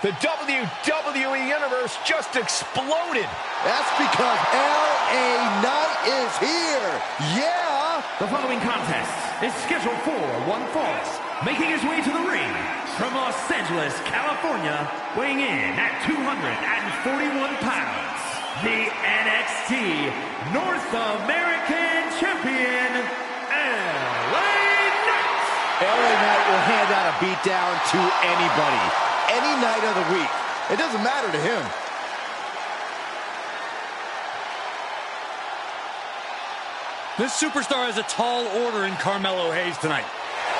The WWE Universe just exploded. That's because LA Knight is here. Yeah! The following contest is scheduled for one fall. Making his way to the ring from Los Angeles, California, weighing in at 241 pounds, the NXT North American Champion, LA Knight. LA Knight will hand out a beatdown to anybody, any night of the week. It doesn't matter to him. This superstar has a tall order in Carmelo Hayes tonight.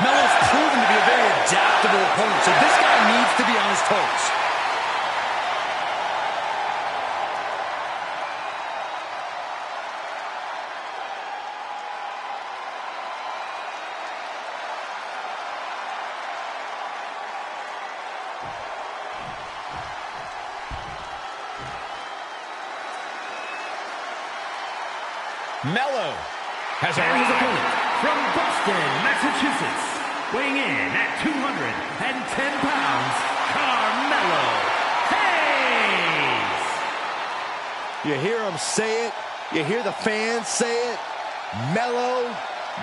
Melo's proven to be a very adaptable opponent, so this guy needs to be on his toes. Melo has And his opponent from Boston, Massachusetts, weighing in at 210 pounds, Carmelo Hayes. You hear him say it. You hear the fans say it. Melo,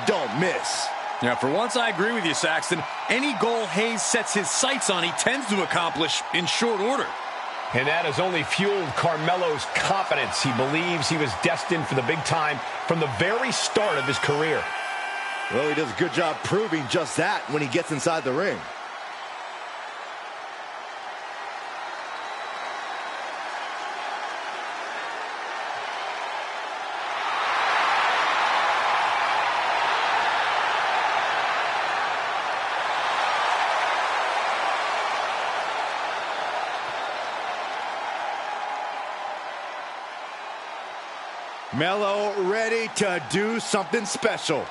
don't miss. Yeah, for once I agree with you, Saxton. Any goal Hayes sets his sights on, he tends to accomplish in short order. And that has only fueled Carmelo's confidence. He believes he was destined for the big time from the very start of his career. Well, he does a good job proving just that when he gets inside the ring. Melo ready to do something special.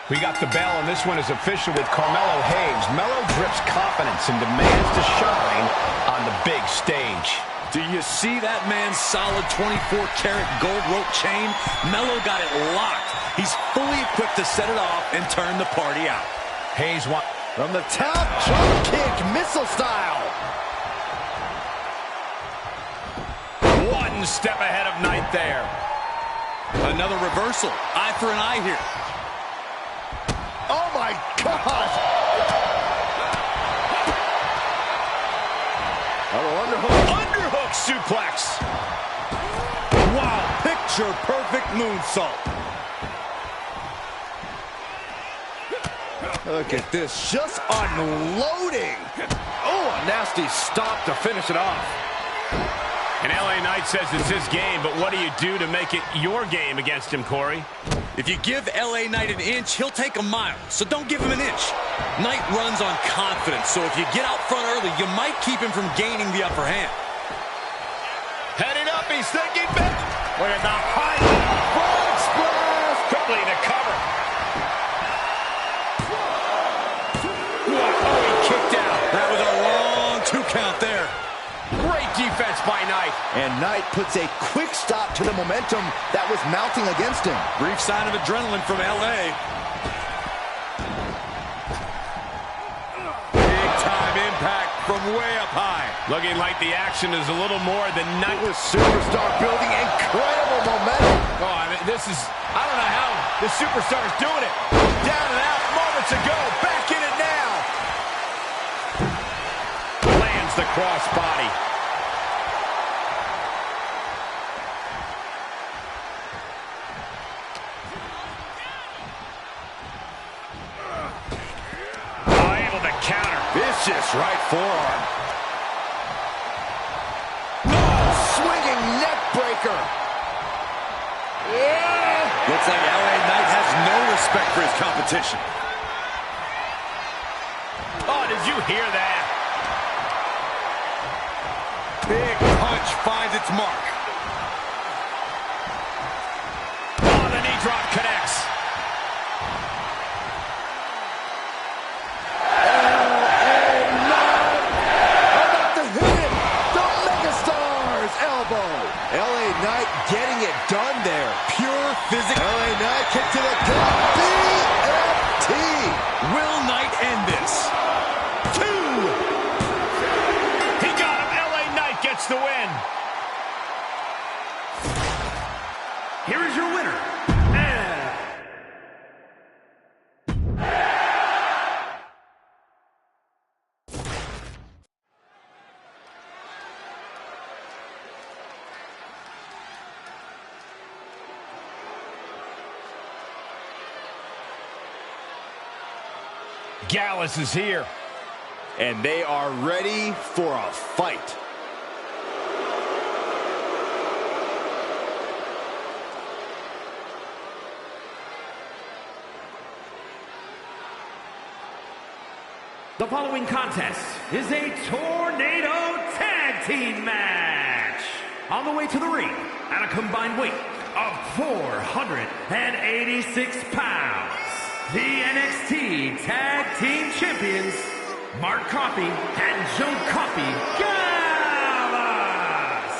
We got the bell, and this one is official with Carmelo Hayes. Melo drips confidence and demands to shine on the big stage. Do you see that man's solid 24-karat gold rope chain? Melo got it locked. He's fully equipped to set it off and turn the party out. Hayes wants from the top, drop kick, missile style. one step ahead of Knight there. Another reversal. Eye for an eye here. Oh, my gosh. Underhook suplex. Wow, picture-perfect moonsault. Look at this, just unloading. Oh, a nasty stop to finish it off. And LA Knight says it's his game, but what do you do to make it your game against him, Corey? If you give LA Knight an inch, he'll take a mile, so don't give him an inch. Knight runs on confidence, so if you get out front early, you might keep him from gaining the upper hand. Heading up, he's thinking back. Look at the high Frog splash. quickly to cover. What? Oh, he kicked out. That was a long 2 count there. Great defense by Knight. And Knight puts a quick stop to the momentum that was mounting against him. Brief sign of adrenaline from LA. Big time impact from way up high. Looking like the action is a little more than Knight. This superstar building incredible momentum. Oh, I mean, this is, I don't know how the superstar is doing it. Down and out moments ago. Back in it now. Lands the crossbody. Able to counter. Vicious right forearm. Swinging neck breaker. Yeah. Looks like LA Knight has no respect for his competition. Oh, did you hear that? Big punch finds its mark. Oh, the knee drop connects. About to hit him. The Megastars. Gallus is here. And they are ready for a fight. The following contest is a tornado tag team match. On the way to the ring at a combined weight of 486 pounds, the NXT Tag Team Champions, Mark Coffey and Joe Coffey Gallus.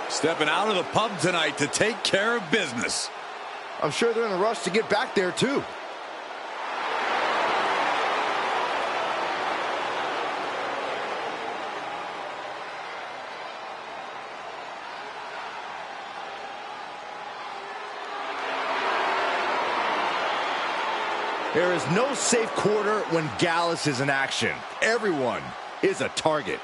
Stepping out of the pub tonight to take care of business. I'm sure they're in a rush to get back there, too. There is no safe quarter when Gallus is in action. Everyone is a target.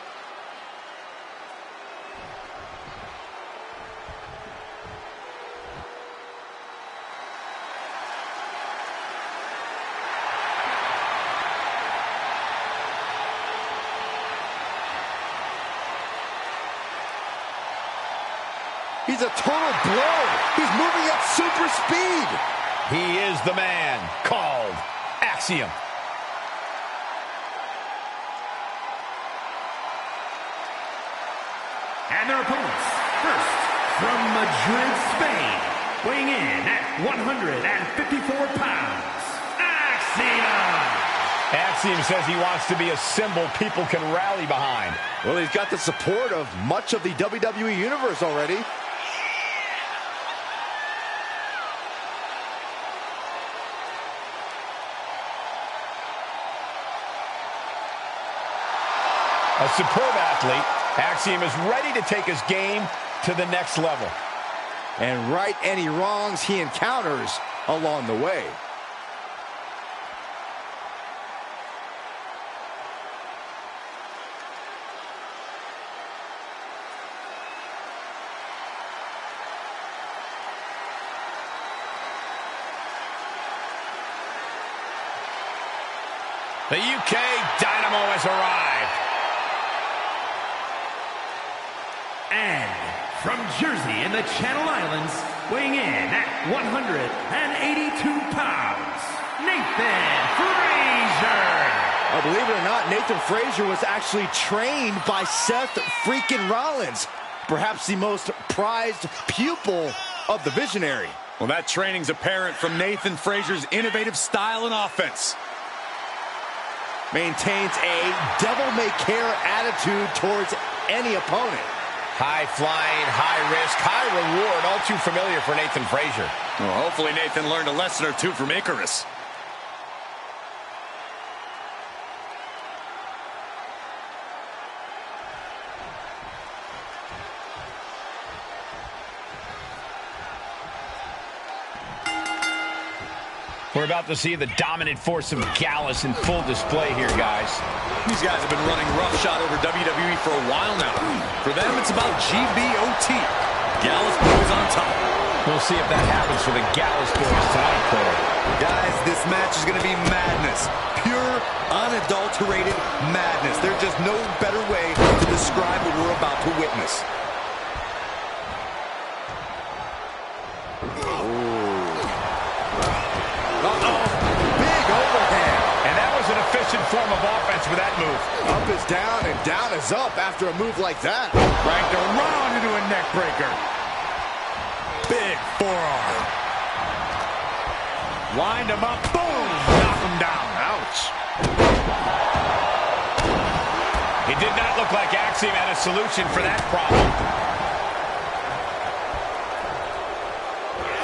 He's a total blow. He's moving at super speed. He is the man called Axiom. And their opponents, first, from Madrid, Spain, weighing in at 154 pounds, Axiom. Axiom says he wants to be a symbol people can rally behind. Well, he's got the support of much of the WWE Universe already. A superb athlete, Axiom is ready to take his game to the next level. And right any wrongs he encounters along the way. The UK Dynamo has arrived. And from Jersey in the Channel Islands, weighing in at 182 pounds, Nathan Frazier. Believe it or not, Nathan Frazier was actually trained by Seth freaking Rollins. Perhaps the most prized pupil of the Visionary. Well, that training's apparent from Nathan Frazier's innovative style and offense. Maintains a devil-may-care attitude towards any opponent. High flying, high risk, high reward, all too familiar for Nathan Frazier. Well, hopefully Nathan learned a lesson or two from Icarus. We're about to see the dominant force of Gallus in full display here, guys. These guys have been running roughshod over WWE for a while now. For them, it's about GBOT. Gallus boys on top. We'll see if that happens for the Gallus boys tonight, Cole. Guys, this match is going to be madness. Pure, unadulterated madness. There's just no better way to describe what we're about to witness. Form of offense with that move. Up is down and down is up after a move like that. Ranked around into a neck breaker. Big forearm. Wind him up. Boom. Knock him down. Ouch. It did not look like Axiom had a solution for that problem.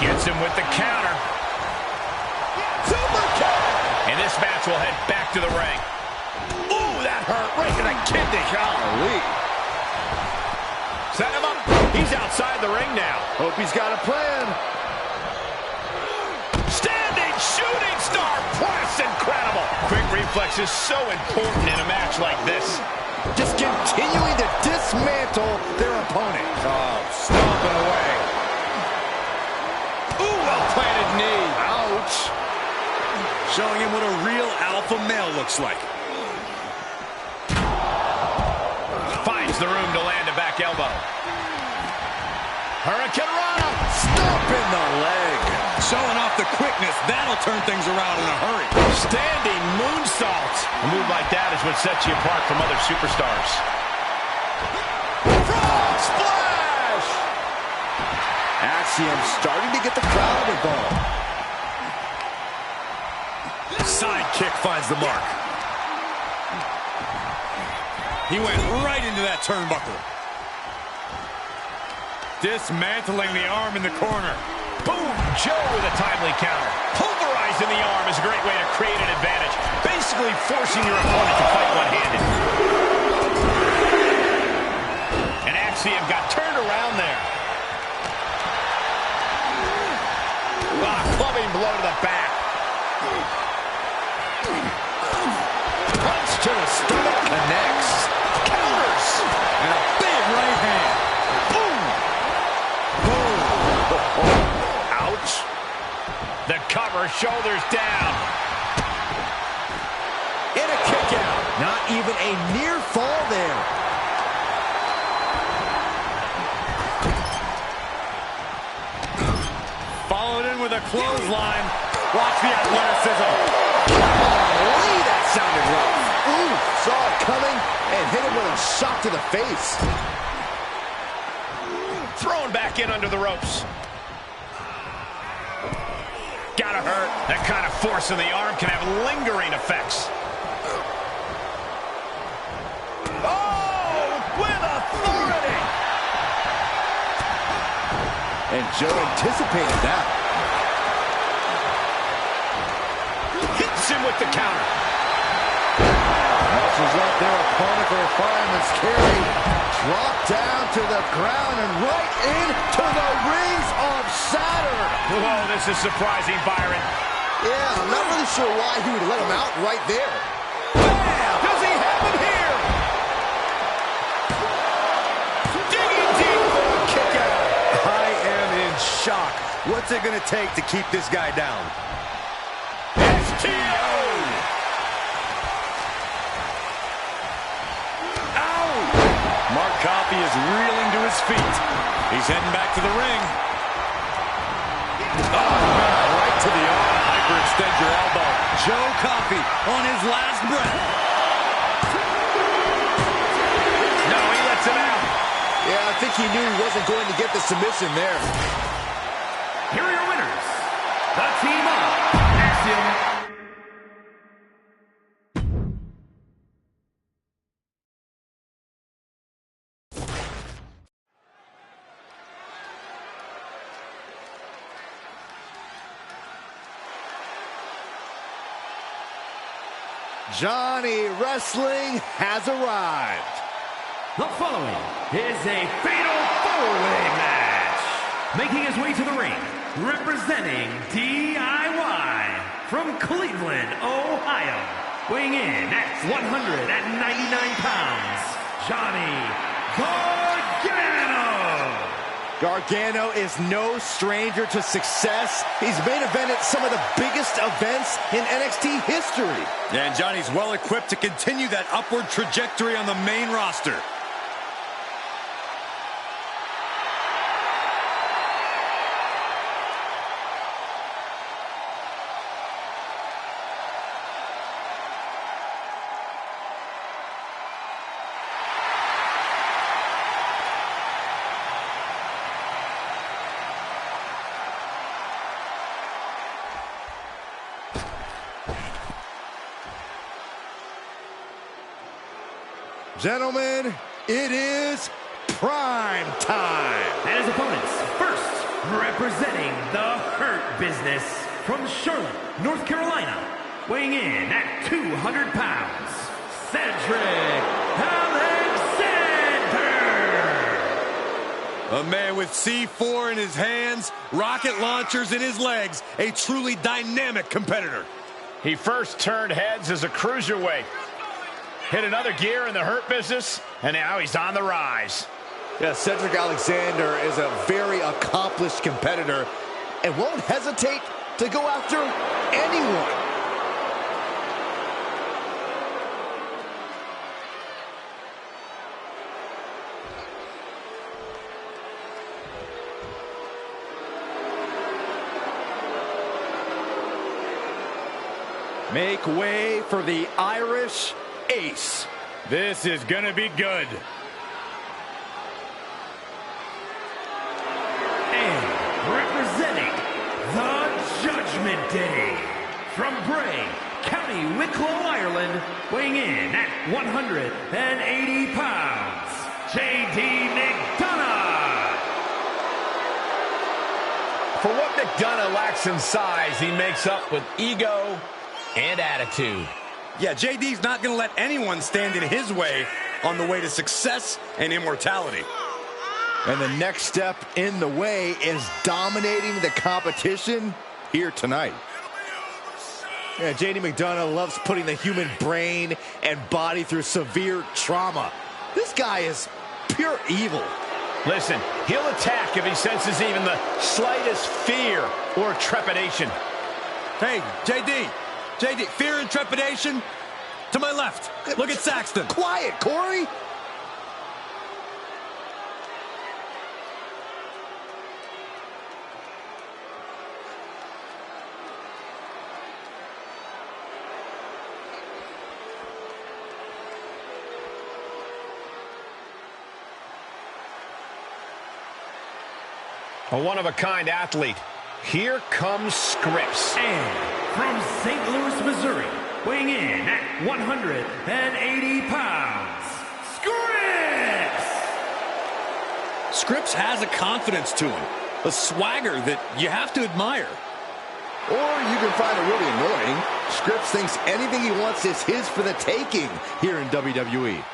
Gets him with the counter. Super kick. And this match will head back to the ring. Ooh, that hurt right to the kidney. Golly. Set him up. He's outside the ring now. Hope he's got a plan. Standing shooting star press. Incredible. Quick reflex is so important in a match like this. Just continuing to dismantle their opponent. Oh, stomping away. Ooh, well-planted knee. Ouch. showing him what a real alpha male looks like. Finds the room to land a back elbow. Hurricane Rana. Stomp in the leg. Showing off the quickness. That'll turn things around in a hurry. Standing moonsault. A move like that is what sets you apart from other superstars. Frog splash. Axiom starting to get the crowd involved. Side kick finds the mark. He went right into that turnbuckle. Dismantling the arm in the corner. Boom! Joe with a timely counter. Pulverizing the arm is a great way to create an advantage. Basically forcing your opponent to fight one-handed. And Axiom got turned around there. Clubbing blow to the back. Punch to the stomach connects. Counters. And a big right hand. Ouch. The cover, shoulders down. And a kick out. Not even a near fall there. Followed in with a clothesline. Watch the athleticism. Golly, that sounded rough. Ooh, saw it coming and hit him with a shot to the face. Thrown back in under the ropes. Gotta hurt. That kind of force in the arm can have lingering effects. Oh, with authority. And Joe anticipated that. Hits him with the counter. Muscles up their opponent for a fireman's carry. Drop down to the ground and right into the rings of Saturn. Whoa, this is surprising, Byron. Yeah, I'm not really sure why he would let him out right there. Bam! Does he have him here? Digging deep for a kick out. I am in shock. What's it going to take to keep this guy down? STO! Mark Coffey is reeling to his feet. He's heading back to the ring. Oh, man, right to the arm. Hyperextend your elbow. Joe Coffey on his last breath. No, he lets him out. Yeah, I think he knew he wasn't going to get the submission there. Here are your winners. The team of Axiom. Johnny Wrestling has arrived. The following is a fatal four-way match. Making his way to the ring, representing DIY from Cleveland, Ohio. Weighing in at 199 pounds, Johnny Gargano. Gargano is no stranger to success. He's main evented some of the biggest events in NXT history. And Johnny's well equipped to continue that upward trajectory on the main roster. Gentlemen, it is prime time. And his opponents, first, representing the Hurt Business from Charlotte, North Carolina, weighing in at 200 pounds, Cedric Alexander. A man with C4 in his hands, rocket launchers in his legs, a truly dynamic competitor. He first turned heads as a cruiserweight. Hit another gear in the Hurt Business, and now he's on the rise. Yeah, Cedric Alexander is a very accomplished competitor and won't hesitate to go after anyone. Make way for the Irish Ace. This is gonna be good. And representing the Judgment Day, from Bray, County Wicklow, Ireland, weighing in at 180 pounds, J.D. McDonough. For what McDonough lacks in size, he makes up with ego and attitude. Yeah, JD's not going to let anyone stand in his way on the way to success and immortality. And the next step in the way is dominating the competition here tonight. Yeah, J.D. McDonough loves putting the human brain and body through severe trauma. This guy is pure evil. Listen, he'll attack if he senses even the slightest fear or trepidation. Hey, JD, fear and trepidation to my left. Look at Saxton. Quiet, Corey. A one-of-a-kind athlete. Here comes Scripps. And from St. Louis, Missouri, weighing in at 180 pounds, Scripps! Scripps has a confidence to him, a swagger that you have to admire. Or you can find it really annoying. Scripps thinks anything he wants is his for the taking here in WWE.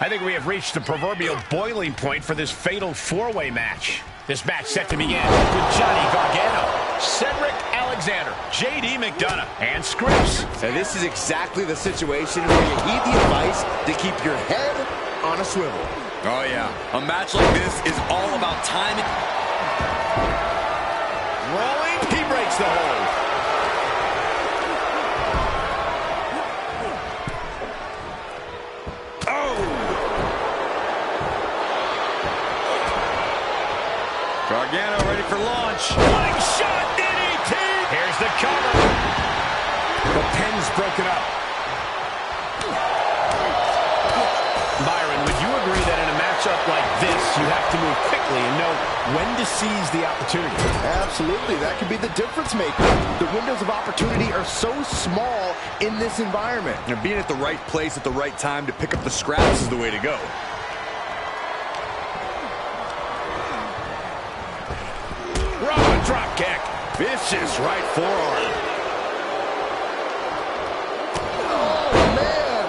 I think we have reached the proverbial boiling point for this fatal four-way match. This match set to begin with Johnny Gargano, Cedric Alexander, J.D. McDonough, and Scripps. And this is exactly the situation where you heed the advice to keep your head on a swivel. Oh, yeah. A match like this is all about timing. Rolling, he breaks the hold. Gargano ready for launch. Flying shot, DDT! Here's the cover. The pin's broken up. Byron, would you agree that in a matchup like this, you have to move quickly and know when to seize the opportunity? Absolutely, that could be the difference maker. The windows of opportunity are so small in this environment. And being at the right place at the right time to pick up the scraps is the way to go. Drop kick. Vicious right forearm. Oh, man.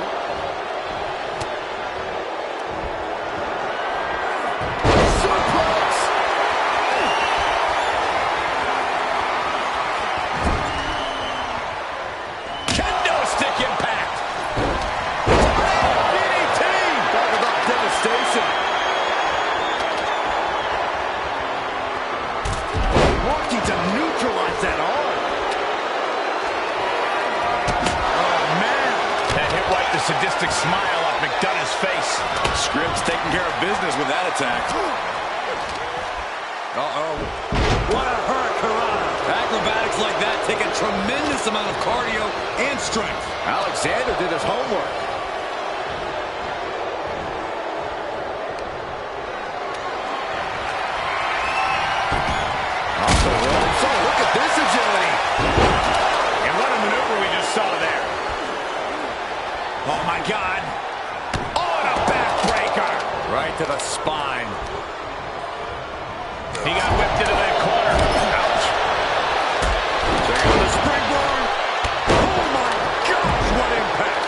Suplex. Kendo stick impact. DDT. Talk about devastation. Working to neutralize that arm. Oh, man. That hit wiped the sadistic smile off McDonough's face. Scripps taking care of business with that attack. Uh-oh. What a hurricane. Acrobatics like that take a tremendous amount of cardio and strength. Alexander did his homework. So look at this agility. And what a maneuver we just saw there. Oh, my God. Oh, and a backbreaker. Right to the spine. He got whipped into that corner. Ouch. Check out the springboard. Oh, my gosh, what impact.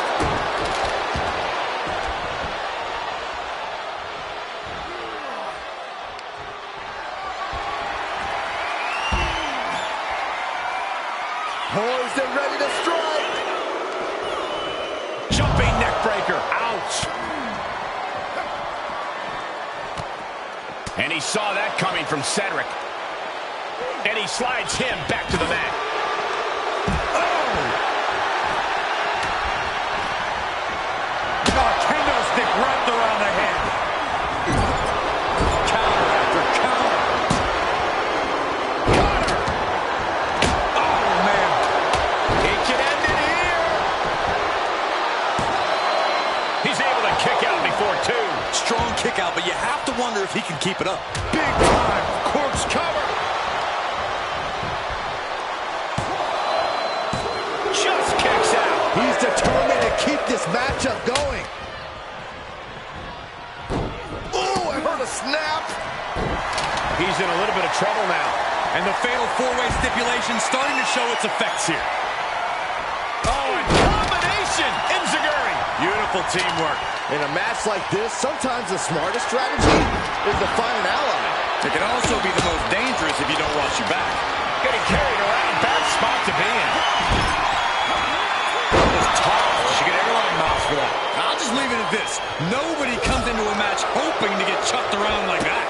Poised and ready to strike. Jumping neck breaker. And he saw that coming from Cedric. And he slides him back to the mat. Kendo stick wrapped around the head. Counter after counter. Counter. Oh, man. He can end it here. He's able to kick out before two. Strong kick out, but you have to wonder if he can keep it up. Big time. Corpse cover. Just kicks out. He's determined to keep this matchup going. Oh, I heard a snap. He's in a little bit of trouble now. And the fatal four-way stipulation starting to show its effects here. Oh, a combination. Enziguri. Beautiful teamwork. In a match like this, sometimes the smartest strategy is to find an ally. It can also be the most dangerous if you don't watch your back. Getting carried around. Bad spot to be in. She get airline miles for that. I'll just leave it at this. Nobody comes into a match hoping to get chucked around like that.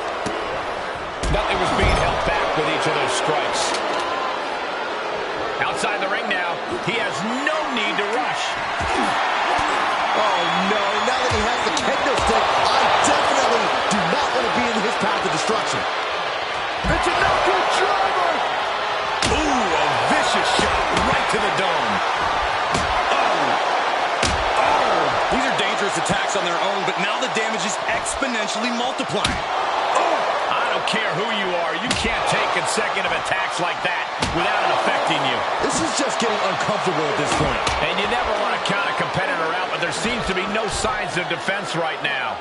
Nothing was being held back with each of those strikes. Outside the ring now. He has no need to rush. Oh, no. Now that he has the kendo stick, I definitely do not want to be in his path of destruction. It's a knockout driver. Ooh, a vicious shot right to the dome. These are dangerous attacks on their own, but now the damage is exponentially multiplying. I don't care who you are. You can't take consecutive attacks like that without it affecting you. This is just getting uncomfortable at this point. And you never want to count a competitor out, but there seems to be no signs of defense right now.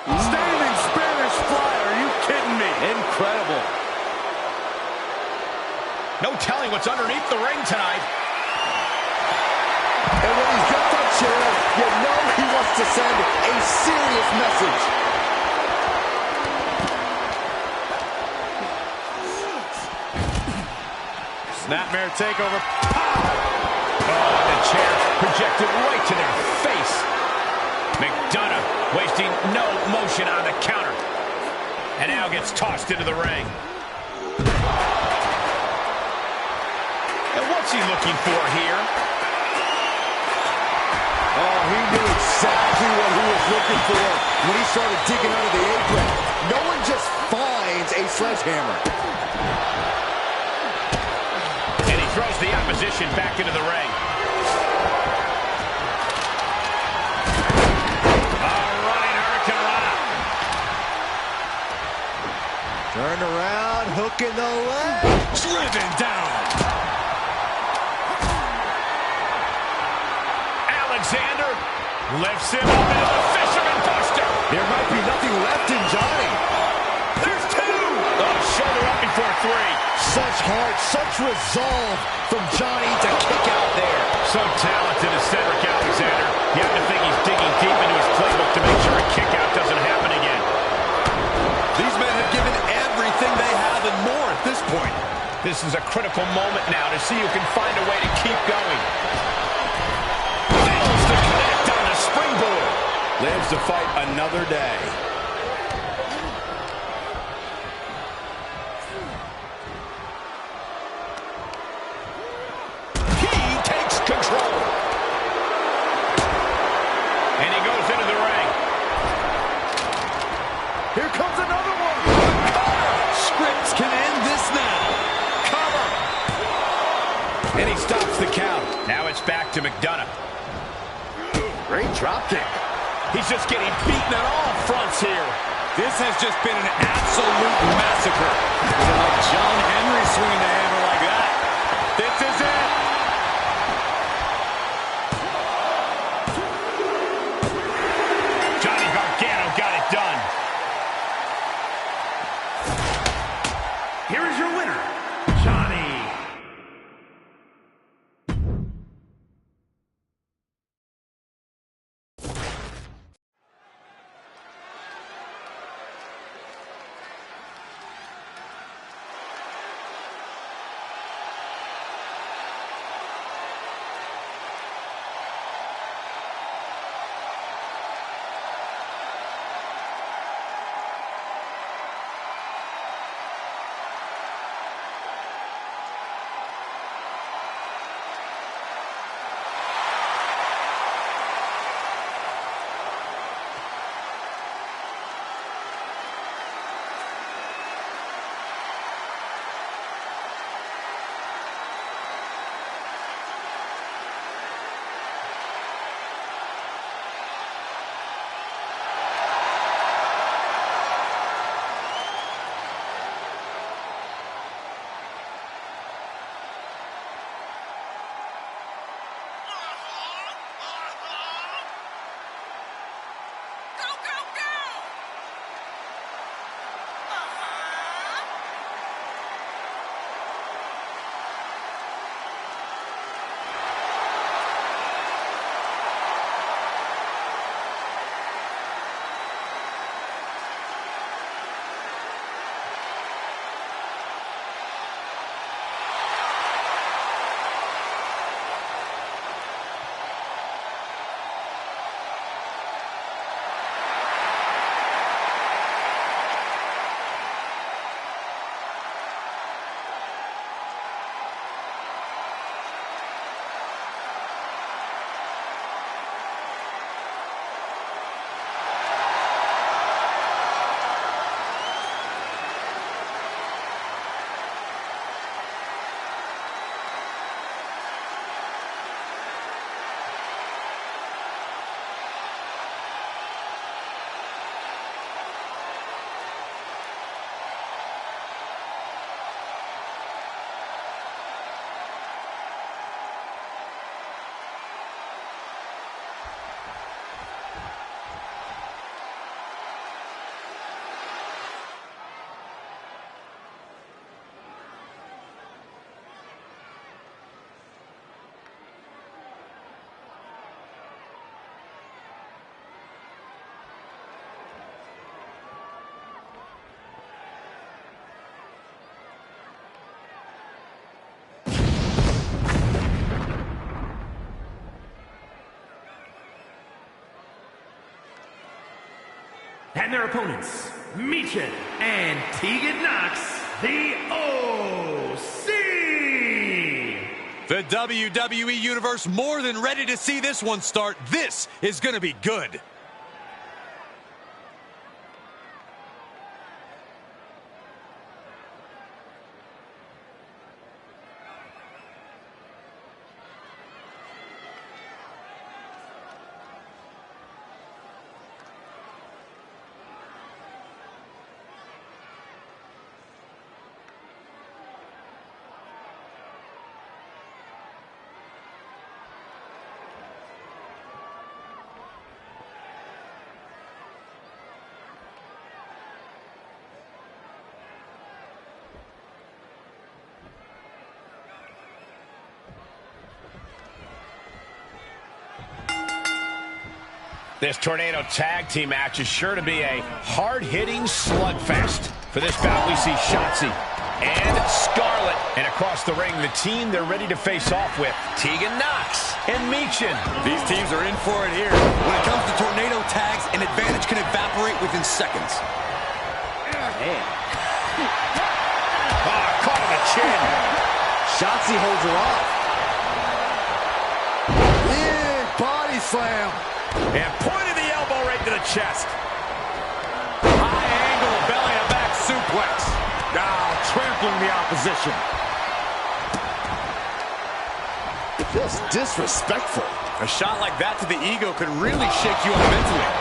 Standing Spanish fly, are you kidding me? Incredible. No telling what's underneath the ring tonight. And when he's got that chair, you know he wants to send a serious message. Snapmare takeover. Oh, the chair projected right to their face. McDonough wasting no motion on the counter. And now gets tossed into the ring. And what's he looking for here? Oh, he knew exactly what he was looking for when he started digging under the apron. No one just finds a sledgehammer. And he throws the opposition back into the ring. Running Hurricane Rana. Turned around, hook in the leg. Driven down. Alexander lifts him up into the Fisherman Buster. There might be nothing left in Johnny. There's two. Oh, shoulder up before three. Such heart, such resolve from Johnny to kick out there. So talented is Cedric Alexander. You have to think he's digging deep into his playbook to make sure a kick out doesn't happen again. These men have given everything they have and more at this point. This is a critical moment now to see who can find a way to keep going. Fails to connect on the springboard. Lives to fight another day. He takes control. And he goes into the ring. Here comes another one. Scripts can end this now. Cover. And he stops the count. Now it's back to McDonough. Great dropkick. He's just getting beaten on all fronts here. This has just been an absolute massacre. Like John Henry swinging the hammer like that. This is it. Johnny Gargano got it done. Here is your winner, Johnny. And their opponents, Michin and Tegan Knox, the OC. The WWE Universe more than ready to see this one start. This is going to be good. This Tornado Tag Team match is sure to be a hard-hitting slugfest. For this bout, we see Shotzi and Scarlett. And across the ring, the team they're ready to face off with, Tegan Knox and Michin. These teams are in for it here. When it comes to Tornado tags, an advantage can evaporate within seconds. Man. Caught on the chin. Shotzi holds her off. Big body slam. And pointed the elbow right to the chest. High angle belly to back suplex. Now trampling the opposition. Just disrespectful. A shot like that to the ego could really shake you up mentally.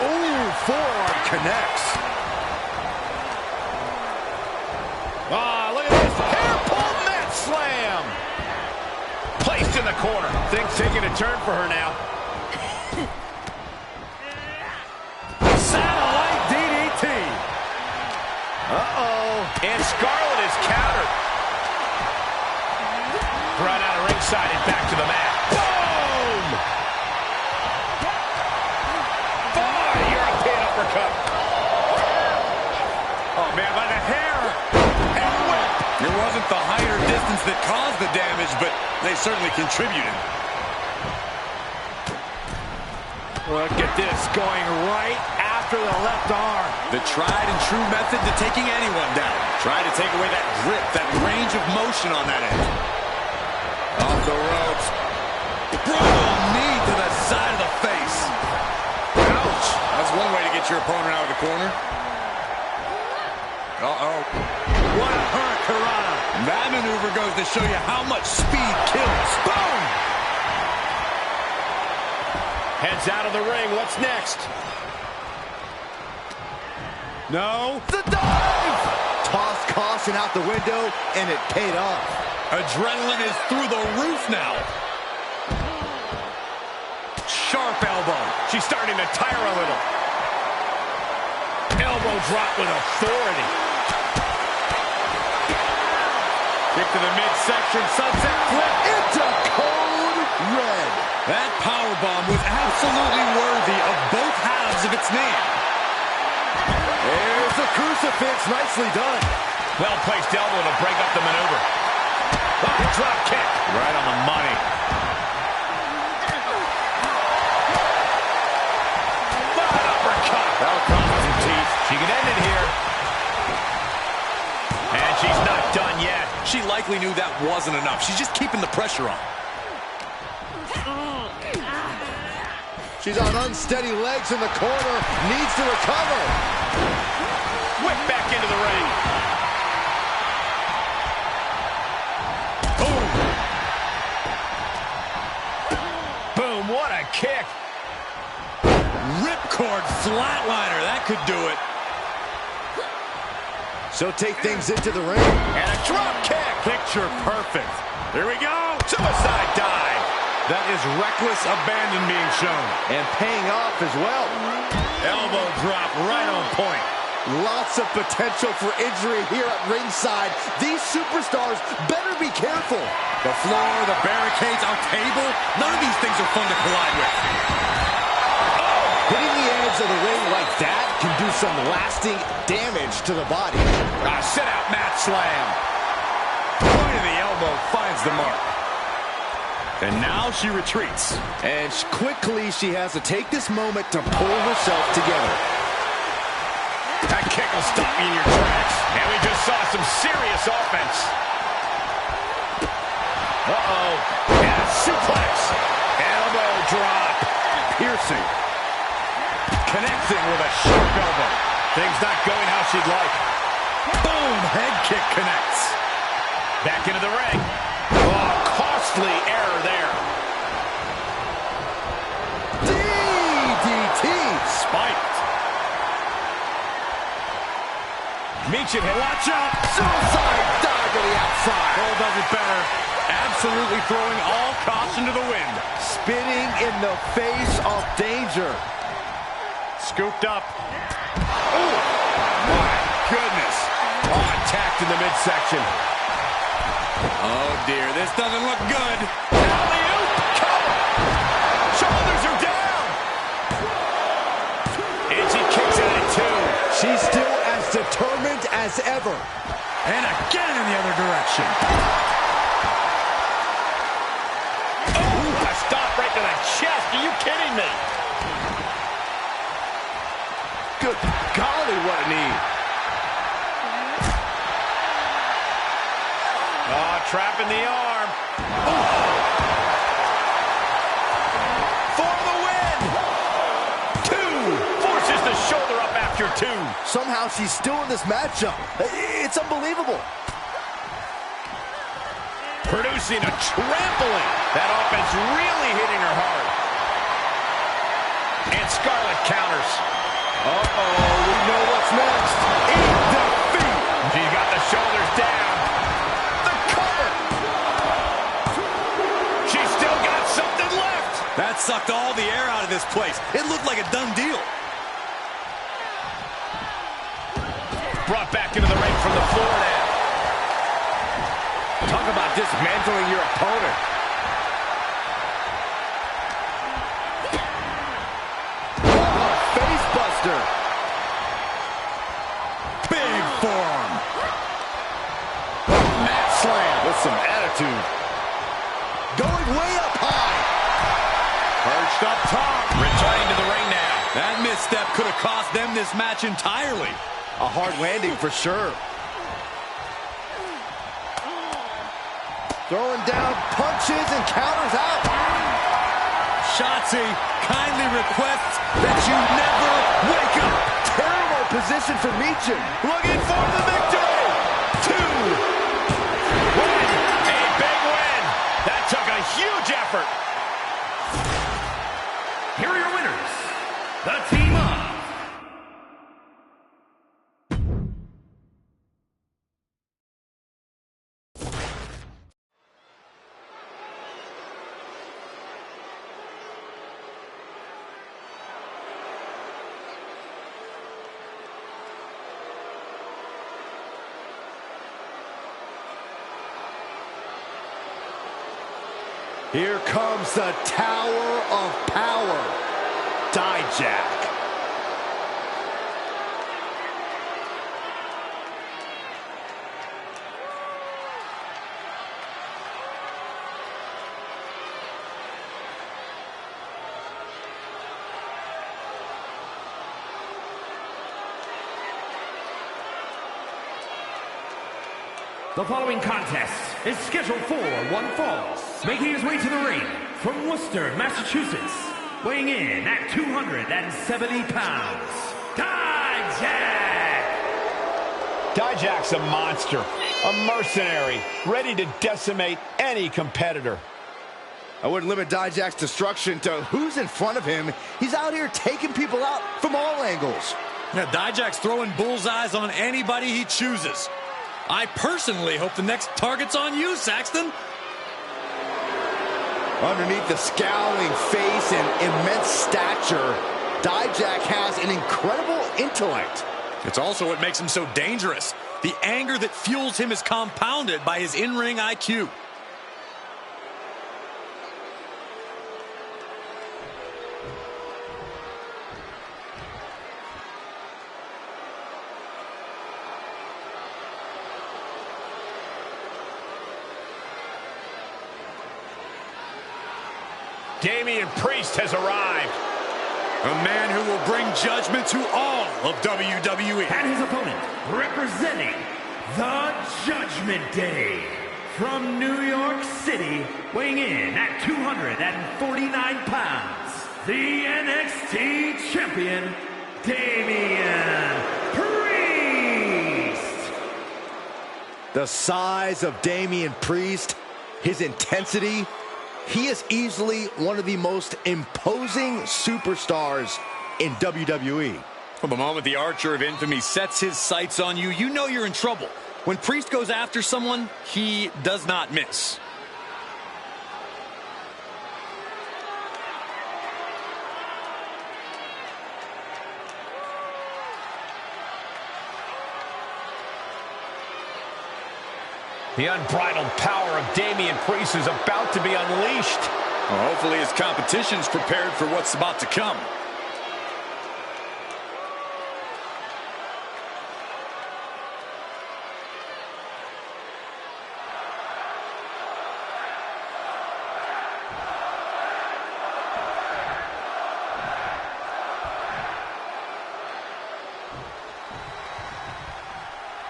Ooh, forearm connects. Look at this. Hair pull mat slam. Placed in the corner. Things taking a turn for her now. Satellite DDT. And Scarlett is countered. Right out of ringside and back to the mat. Boom! European uppercut. Oh, man, by the hair. And whip. It wasn't the height or distance that caused the damage, but they certainly contributed. Look at this, going right after the left arm. The tried and true method to taking anyone down. Try to take away that grip, that range of motion on that end. Off the ropes. Brutal knee to the side of the face. Ouch. That's one way to get your opponent out of the corner. Uh-oh. What a hurricanrana. That maneuver goes to show you how much speed kills. Boom! Heads out of the ring. What's next? No. The dive! Tossed caution out the window, and it paid off. Adrenaline is through the roof now. Sharp elbow. She's starting to tire a little. Elbow drop with authority. Kick to the midsection, sunset flip. Into code red. That powerbomb was absolutely worthy of both halves of its name. There's the crucifix, nicely done. Well-placed elbow to break up the maneuver. Drop kick. Right on the money. Uppercut. That'll cost some teeth. She can end it here. And she's not done yet. She likely knew that wasn't enough. She's just keeping the pressure on. She's on unsteady legs in the corner. Needs to recover. Whip back into the ring. Boom, what a kick. Ripcord flatliner, that could do it. She'll take things into the ring. And a drop kick. Picture perfect. Here we go. Suicide dive. That is reckless abandon being shown. And paying off as well. Elbow drop right on point. Lots of potential for injury here at ringside. These superstars better be careful. The floor, the barricades, our table, none of these things are fun to collide with. Hitting the edge of the ring like that can do some lasting damage to the body. Sit-out mat slam. Point of the elbow finds the mark. And now she retreats. And quickly she has to take this moment to pull herself together. That kick will stop you in your tracks. And we just saw some serious offense. Uh-oh. And a suplex. Elbow drop. Piercing. Connecting with a sharp elbow. Things not going how she'd like. Boom! Head kick connects. Back into the ring. Oh, costly error there. DDT. Spiked. Meechin hit. Watch out! Suicide dive to the outside. Cole does it better. Absolutely throwing all caution to the wind. Spitting in the face of danger. Scooped up. Oh, my goodness. Oh, attacked in the midsection. Oh, dear. This doesn't look good. Alley-oop. Cover. Shoulders are down. And she kicks out at 2. She's still as determined as ever. And again in the other direction. Oh, what a stop right to the chest. Are you kidding me? Good golly, what a knee. Oh, trapping the arm. For the win. 2. Forces the shoulder up after 2. Somehow she's still in this matchup. It's unbelievable. Producing a trampling. That offense really hitting her hard. And Scarlett counters. Uh-oh, we know what's next. In defeat. She's got the shoulders down. The cover. She's still got something left. That sucked all the air out of this place. It looked like a done deal. Brought back into the ring from the floor now. Talk about dismantling your opponent. Face buster. Big forearm. Mat slam with some attitude. Going way up high. Perched up top. Returning to the ring now. That misstep could have cost them this match entirely. A hard landing for sure. Throwing down punches and counters out. Shotzi kindly requests that you never wake up. Terrible position for Meechin. Looking for the victory. 2. Win. A big win. That took a huge effort. Here are your winners, the team of Here comes the Tower of Power. Dijak. The following contest is scheduled for one fall. Making his way to the ring from Worcester, Massachusetts, weighing in at 270 pounds, Dijak! Dijak's a monster, a mercenary, ready to decimate any competitor. I wouldn't limit Dijak's destruction to who's in front of him. He's out here taking people out from all angles. Yeah, Dijak's throwing bullseyes on anybody he chooses. I personally hope the next target's on you, Saxton. Underneath the scowling face and immense stature, Dijak has an incredible intellect. It's also what makes him so dangerous. The anger that fuels him is compounded by his in-ring IQ. Damian Priest has arrived. A man who will bring judgment to all of WWE. And his opponent, representing the Judgment Day, from New York City, weighing in at 249 pounds, the NXT Champion, Damian Priest. The size of Damian Priest, his intensity, he is easily one of the most imposing superstars in WWE. From the moment the Archer of Infamy sets his sights on you, you know you're in trouble. When Priest goes after someone, he does not miss. The unbridled power of Damian Priest is about to be unleashed. Well, hopefully his competition's prepared for what's about to come.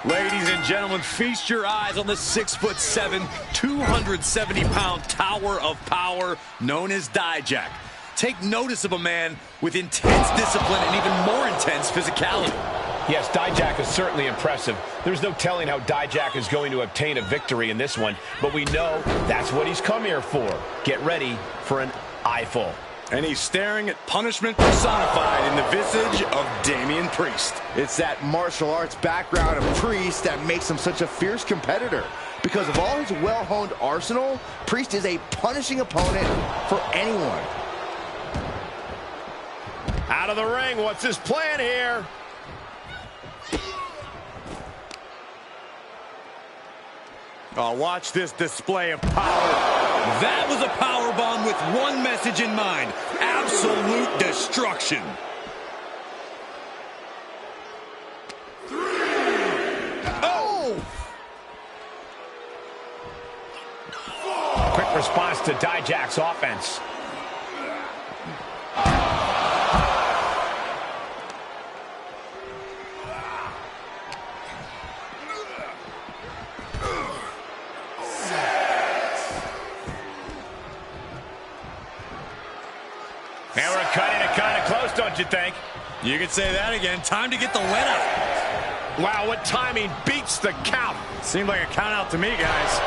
Ladies and gentlemen, feast your eyes on the 6'7", 270-pound tower of power known as Dijak. Take notice of a man with intense discipline and even more intense physicality. Yes, Dijak is certainly impressive. There's no telling how Dijak is going to obtain a victory in this one, but we know that's what he's come here for. Get ready for an eyeful. And he's staring at punishment personified in the visage of Damian Priest. It's that martial arts background of Priest that makes him such a fierce competitor. Because of all his well-honed arsenal, Priest is a punishing opponent for anyone. Out of the ring, what's his plan here? Oh, watch this display of power. That was a power bomb with one message in mind: absolute destruction. 3. Oh! 4. Quick response to Dijak's offense. And we're cutting it kind of close, don't you think? You could say that again. Time to get the wet out. Wow, what timing beats the count. Seemed like a count out to me, guys.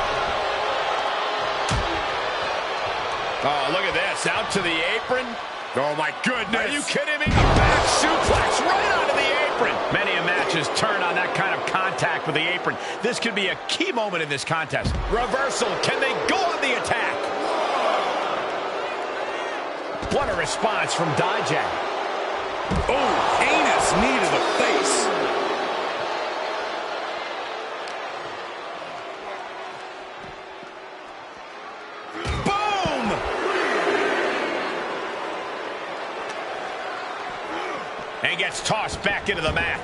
Oh, look at this. Out to the apron. Oh, my goodness. Are you kidding me? A back suplex right onto the apron. Many a match is turned on that kind of contact with the apron. This could be a key moment in this contest. Reversal. Can they go on the attack? What a response from Dijak. Oh, heinous knee to the face. Boom! And gets tossed back into the mat.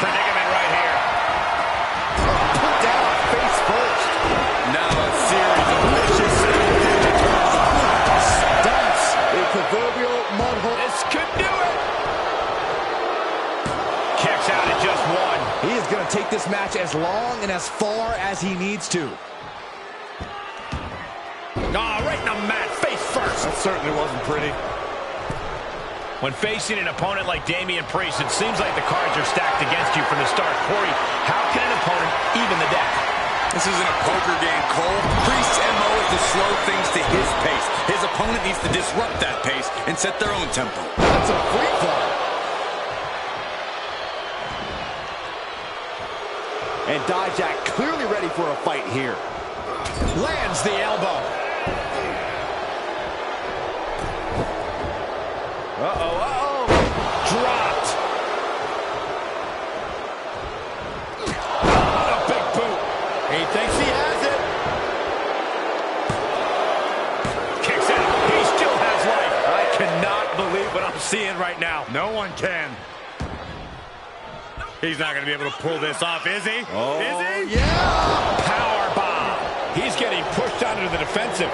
Predicament right here. Put down face first. Now a series of vicious Stunts a proverbial mud hole. This could do it. Kicks out at just one. He is going to take this match as long and as far as he needs to. Right in the mat, face first. That certainly wasn't pretty. When facing an opponent like Damian Priest, it seems like the cards are stacked against you from the start. Corey, how can an opponent even the deck? This isn't a poker game, Cole. Priest's MO is to slow things to his pace. His opponent needs to disrupt that pace and set their own tempo. That's a free fall. And Dijak clearly ready for a fight here. Lands the elbow. Uh-oh. Dropped. A big boot. He thinks he has it. Kicks out. He still has life. I cannot believe what I'm seeing right now. No one can. He's not going to be able to pull this off, is he? Oh, is he? yeah! Power bomb. He's getting pushed out into the defensive.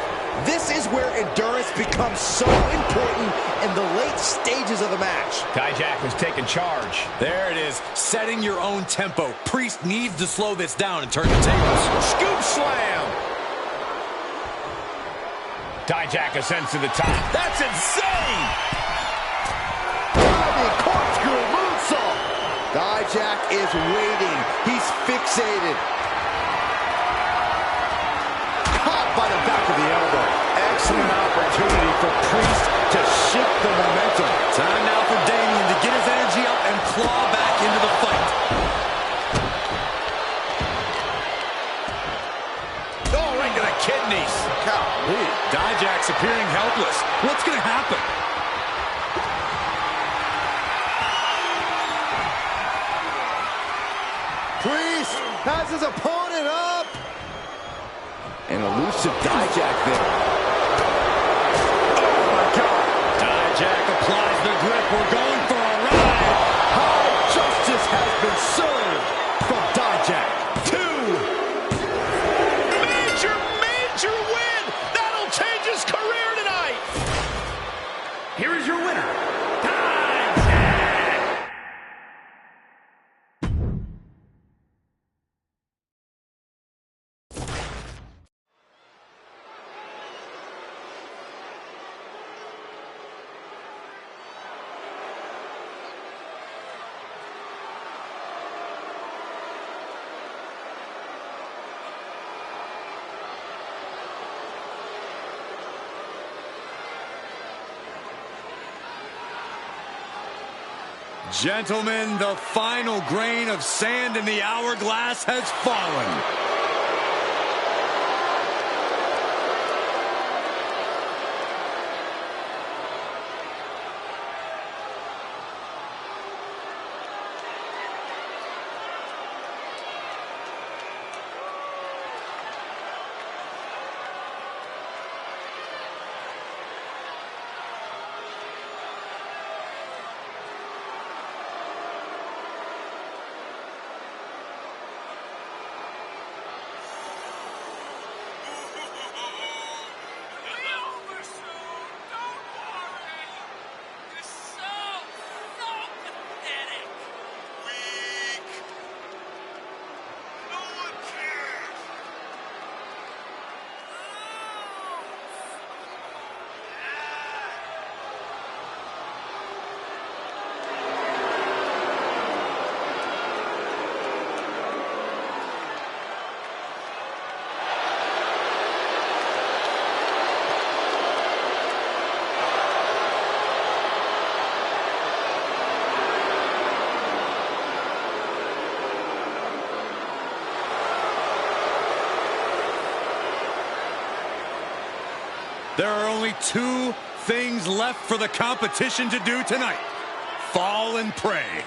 This is where endurance becomes so important in the late stages of the match. Dijak has taken charge. There it is, setting your own tempo. Priest needs to slow this down and turn the tables. Scoop slam. Dijak ascends to the top. That's insane. Driving corkscrew moonsault. Dijak is waiting. He's fixated. Caught by the back of the elbow. Excellent opportunity for Priest to shift the momentum. Time now for Damian to get his energy up and claw back into the fight. Oh, right to the kidneys. Golly, Dijak's appearing helpless. What's going to happen? Priest has his opponent up. An elusive Dijak there. Oh, my God. Dijak applies the grip. We're going for a ride. Hard justice has been served from Dijak. 2. Major win. That'll change his career tonight. Here is your winner, Dijak. Gentlemen, the final grain of sand in the hourglass has fallen. There are only 2 things left for the competition to do tonight. Fall and pray.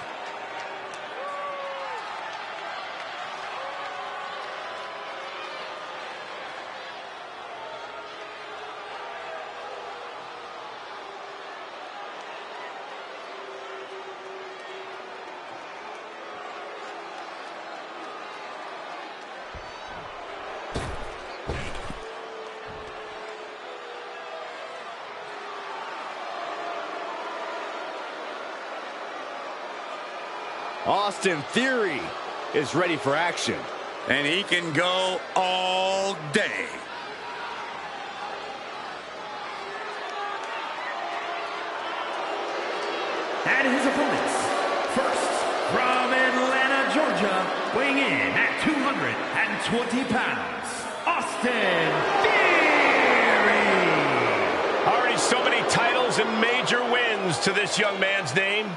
Austin Theory is ready for action. And he can go all day. And his opponents, first, from Atlanta, Georgia, weighing in at 220 pounds, Austin Theory. Already so many titles and major wins to this young man's name.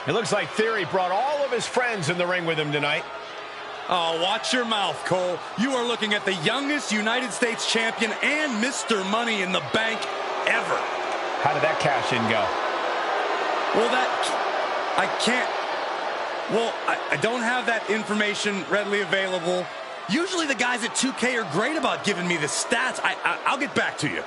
It looks like Theory brought all of his friends in the ring with him tonight. Oh, watch your mouth, Cole. You are looking at the youngest United States champion and Mr. Money in the Bank ever. How did that cash in go? Well, I can't. Well, I don't have that information readily available. Usually the guys at 2K are great about giving me the stats. I'll get back to you.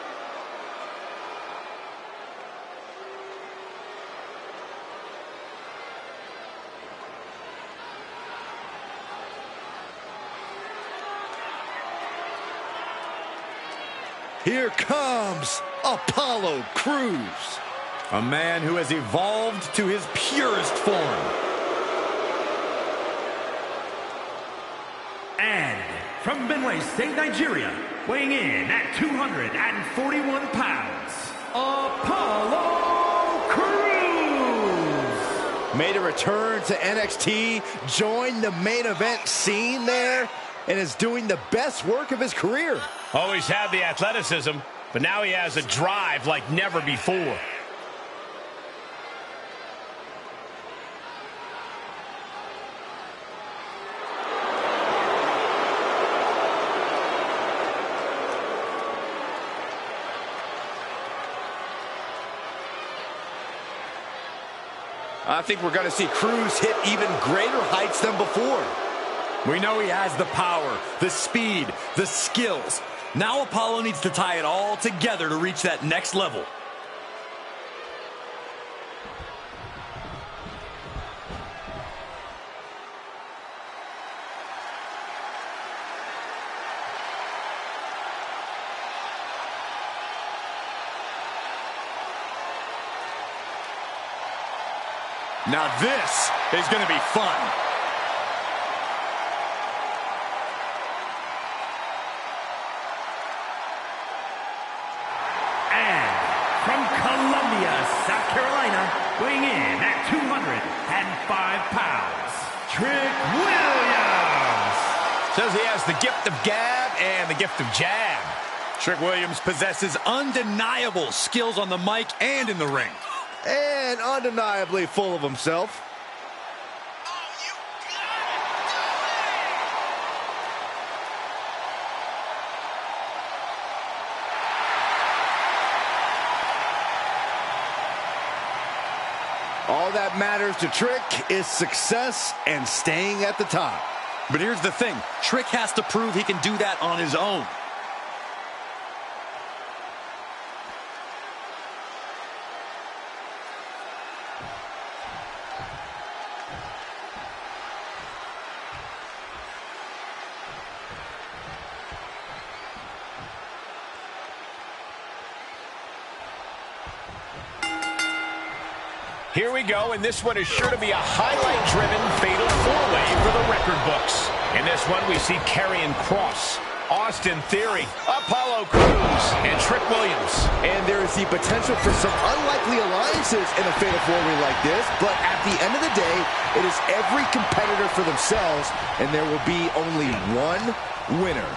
Here comes Apollo Crews. A man who has evolved to his purest form. And from Benue State, Nigeria, weighing in at 241 pounds, Apollo Crews. Made a return to NXT, joined the main event scene there, and is doing the best work of his career. Always had the athleticism, but now he has a drive like never before. I think we're going to see Crews hit even greater heights than before. We know he has the power, the speed, the skills. Now Apollo needs to tie it all together to reach that next level. Now this is going to be fun. And from Columbia, South Carolina, weighing in at 205 pounds, Trick Williams. Says he has the gift of gab and the gift of jab. Trick Williams possesses undeniable skills on the mic and in the ring. And undeniably full of himself. All that matters to Trick is success and staying at the top. But here's the thing, Trick has to prove he can do that on his own. Here we go, and this one is sure to be a highlight-driven fatal four-way for the record books. In this one, we see Karrion Kross, Austin Theory, Apollo Crews, and Trick Williams. And there is the potential for some unlikely alliances in a fatal four-way like this, but at the end of the day, it is every competitor for themselves, and there will be only one winner.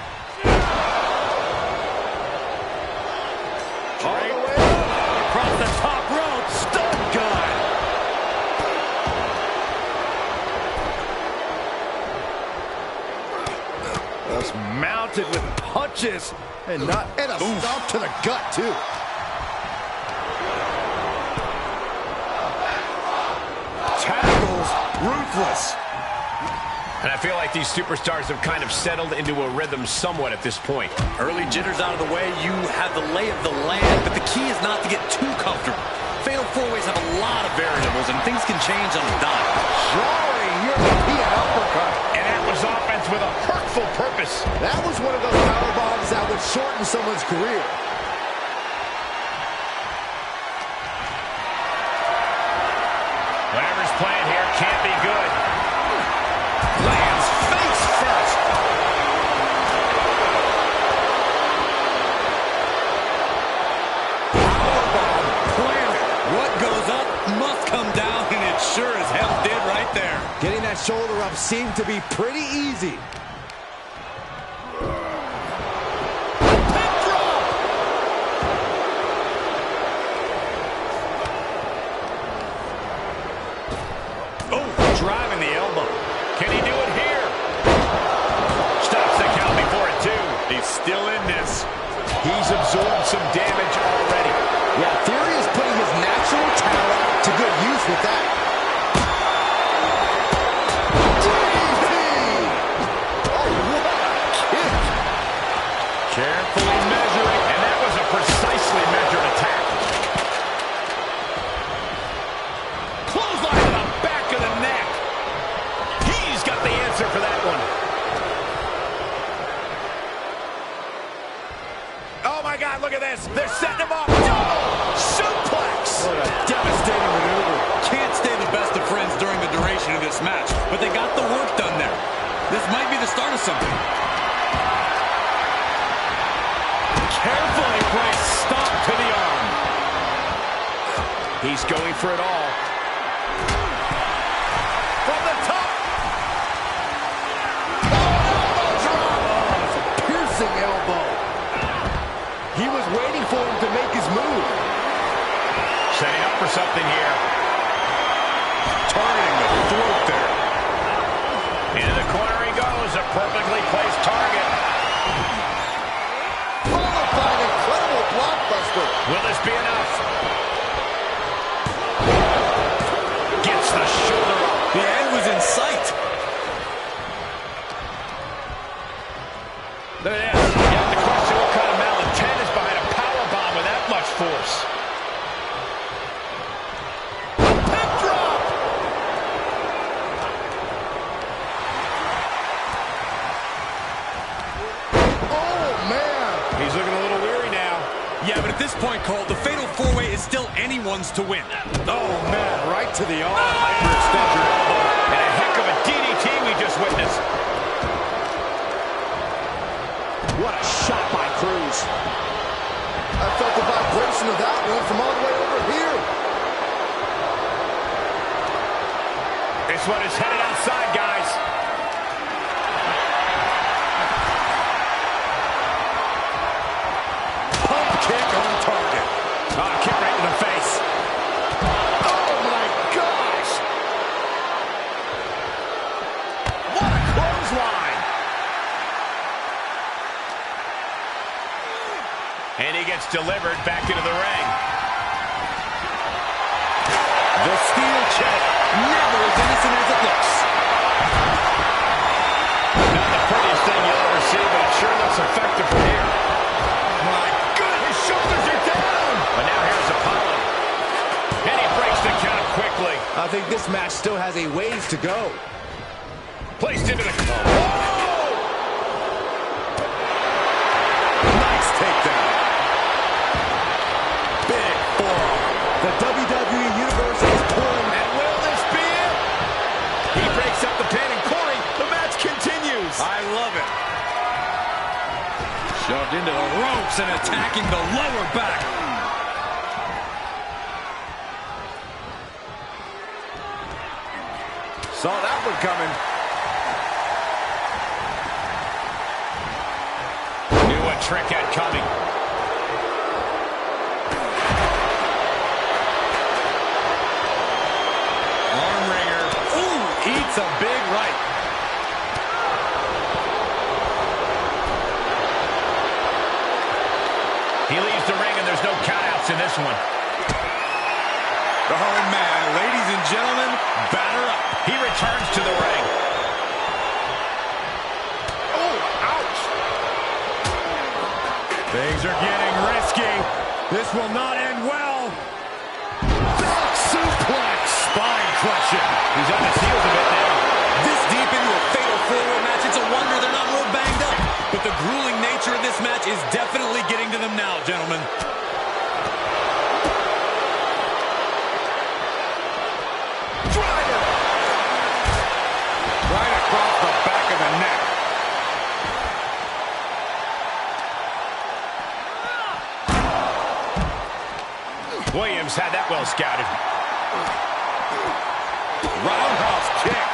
All the way across the top rope, stun gun. Just mounted with punches and a stomp to the gut too. Tackles ruthless. And I feel like these superstars have kind of settled into a rhythm somewhat at this point. Early jitters out of the way, you have the lay of the land, but the key is not to get too comfortable. Fatal four-ways have a lot of variables, and things can change on a dime. Drawing European uppercut. And that was offense with a hurtful purpose. That was one of those power bombs that would shorten someone's career. Whatever's playing here can't be good. Lands face first. Powerbomb planted. What goes up must come down, and it sure as hell did right there. Getting that shoulder up seemed to be pretty easy. still in this. He's absorbed some damage already. Yeah, Theory is putting his natural talent to good use with that. Carefully measuring, and that was a precisely measured attack. Clothesline to the back of the neck. He's got the answer for that one. Oh my God, look at this. They're setting him up. Double suplex. What a devastating maneuver. Can't stay the best of friends during the duration of this match, but they got the work done there. This might be the start of something. Carefully placed stop to the arm. He's going for it all. From the top. Piercing elbow. He was waiting for him to make his move. Setting up for something here. Targeting the throat there. Into the corner he goes. A perfectly placed target. Incredible blockbuster. Will this be enough? Gets the shoulder up. The end was in sight. There it is. You have to question what kind of malintent is behind a powerbomb with that much force. A pin drop. Oh, man. He's looking a little weary now. Yeah, but at this point, Cole, the fatal four-way is still anyone's to win. Oh, man. Right to the arm. Hyperextend your elbow. And a heck of a DDT we just witnessed. What a shot by Cruz. I felt the vibration of that one from all the way over here. This one is headed outside, guys. Pump kick on target. Kick right in the face. Oh, my gosh. What a clothesline. And he gets delivered back into the ring. The steel chair, never as innocent as it looks. Not the prettiest thing you'll ever see, but it sure looks effective from here. My goodness, his shoulders are down. But now here's Apollo. And he breaks the count quickly. I think this match still has a ways to go. Placed into the... Whoa! Nice takedown. Big forearm. The WWE Universe is pouring. And will this be it? He breaks up the pin, and Corey, the match continues. I love it. Shoved into the ropes and attacking the lower back. Saw that one coming. Knew what trick had coming. Arm wringer. Ooh, eats a big right. He leaves the ring, and there's no countouts in this one. Oh, man. Ladies and gentlemen, batter up. He returns to the ring. Oh, ouch. Things are getting risky. This will not end well. Back suplex. Spine crushing. He's on his heels a bit now. This deep into a fatal four-way match, it's a wonder they're not more banged up. But the grueling nature of this match is definitely getting to them now, gentlemen. Driver. Right across the back of the neck. Williams had that well scouted. Roundhouse kick.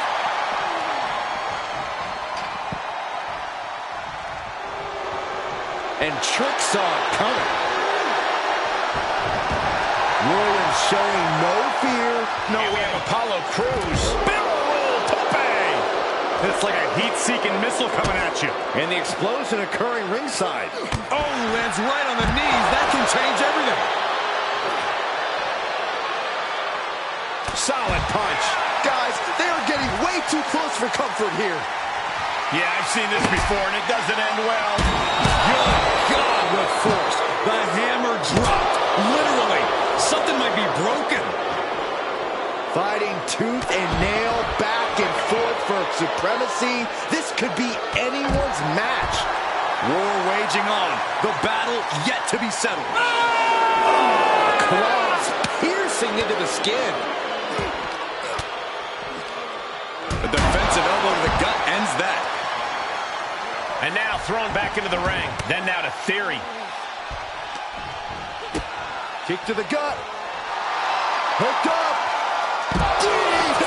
And Trick saw it coming. Williams showing no fear. No, we have Apollo Crews. Barrel roll tope. It's like a heat-seeking missile coming at you. And the explosion occurring ringside. Oh, lands right on the knees. That can change everything. Solid punch. Guys, they are getting way too close for comfort here. Yeah, I've seen this before, and it doesn't end well. Good God, with force. The hammer dropped. Literally. Something might be broken. Fighting tooth and nail, back and forth for supremacy. This could be anyone's match. War waging on. The battle yet to be settled. Claws piercing into the skin. A defensive elbow to the gut ends that. And now thrown back into the ring. Then now to Theory. Kick to the gut. Hooked up. DDT!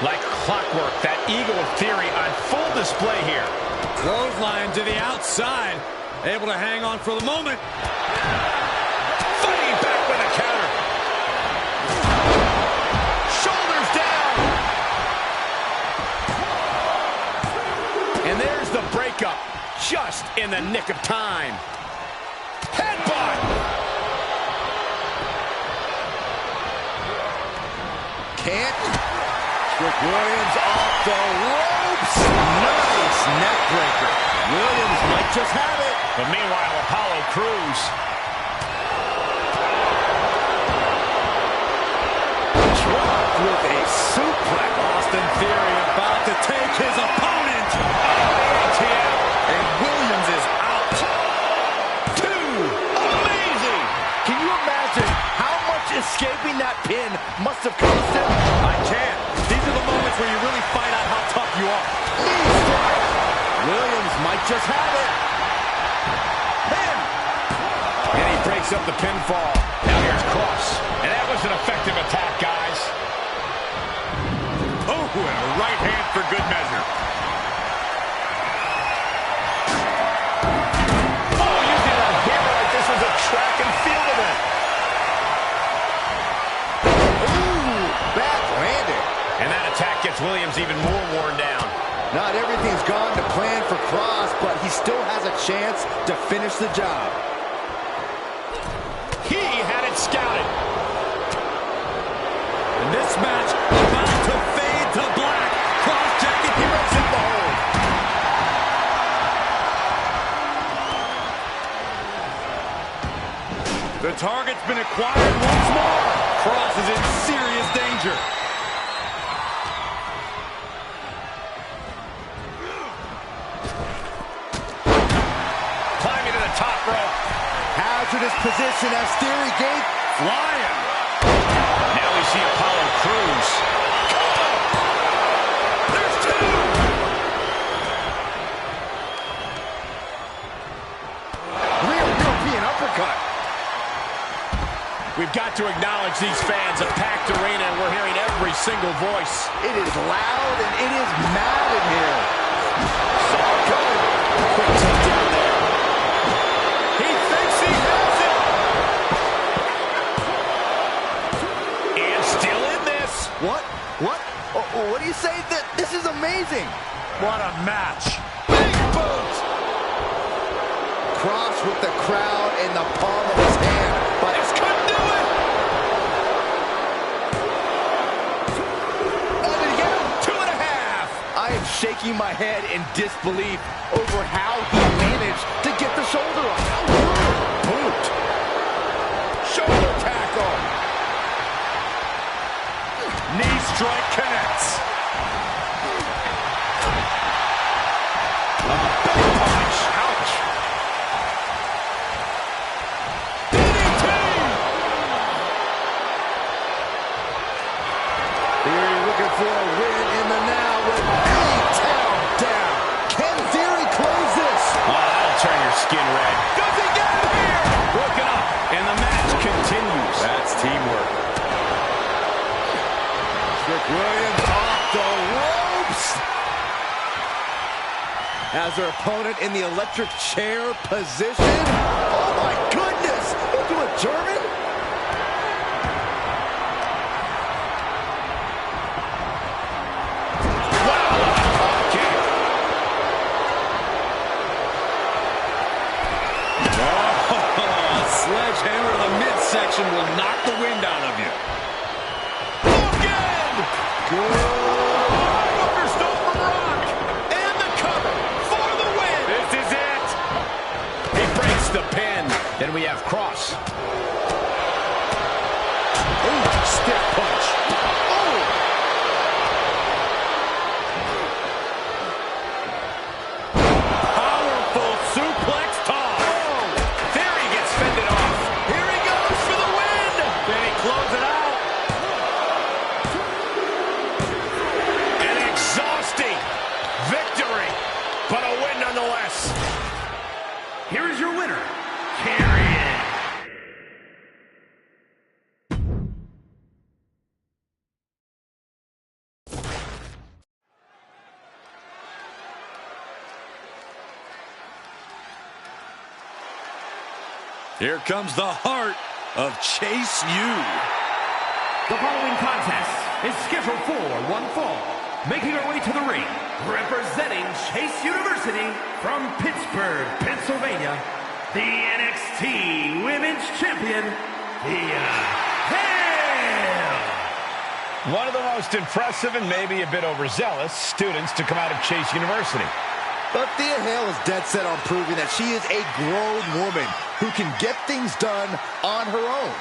Like clockwork, that Eagle of Theory on full display here. Clothesline to the outside. Able to hang on for the moment. Fighting back with a counter. Shoulders down. And there's the breakup. Just in the nick of time. Headbutt. Can't. Rick Williams off the ropes. Nice neck breaker. Williams might just have it. But meanwhile, Apollo Crews. Dropped with a suplex. Austin Theory about to take his opponent. ATL. And Williams is out. Two. Amazing. Can you imagine how much escaping that pin must have cost him? I can. These are the moments where you really find out how tough you are. Knee strike. Williams might just have it. Pin. And he breaks up the pinfall. Now here's Cross. And that was an effective attack, guys. Oh, and a right hand for good measure. Oh, using a hammer like this was a track and field event. Ooh, back landing. And that attack gets Williams even more worn down. Not everything's gone to plan for Cross, but he still has a chance to finish the job. He had it scouted. And this match about to fade to black. Cross jacket, he breaks in the hold. The target's been acquired once more. Cross is in serious danger. Climbing to the top rope. Hazardous position as Theory gate. Flying. Now we see Apollo Crews. There's two. Real European uppercut. We've got to acknowledge these fans, a packed arena, and we're hearing every single voice. It is loud and it is mad in here. Saw it coming. Quick takedown there. He thinks he has it. And still in this. What? What? What do you say? This is amazing. What a match. Big boot. Cross with the crowd in the palm of his hand. But This couldn't do it. and again, 2.5. I am shaking my head in disbelief over how he managed to get the shoulder up. Boot. Shoulder tackle. Knee strike connects. Big punch. Ouch. DDT. Theory looking for a win in the now with A-Town down. Can Theory close this? Oh, that'll turn your skin red. Does he get him here? Broken up, and the match continues. That's teamwork. Rick Williams off the ropes. As their opponent in the electric chair position. Oh my goodness! Into a German? midsection will knock the wind out of you. Again! Good. Wonderstone from Rock. And the cover for the win. This is it. He breaks the pin. Then we have Cross. Ooh, stiff punch. Oh! Powerful suplex toss. Oh! There he gets fended off. Here he goes for the win. Then he closes it out. An exhausting victory, but a win nonetheless. Here is your winner, Carrion. Here comes the heart of Chase U. The following contest is scheduled for one fall. Making her way to the ring, representing Chase University from Pittsburgh, Pennsylvania, the NXT Women's Champion, Thea Hale. One of the most impressive and maybe a bit overzealous students to come out of Chase University. But Thea Hale is dead set on proving that she is a grown woman who can get things done on her own.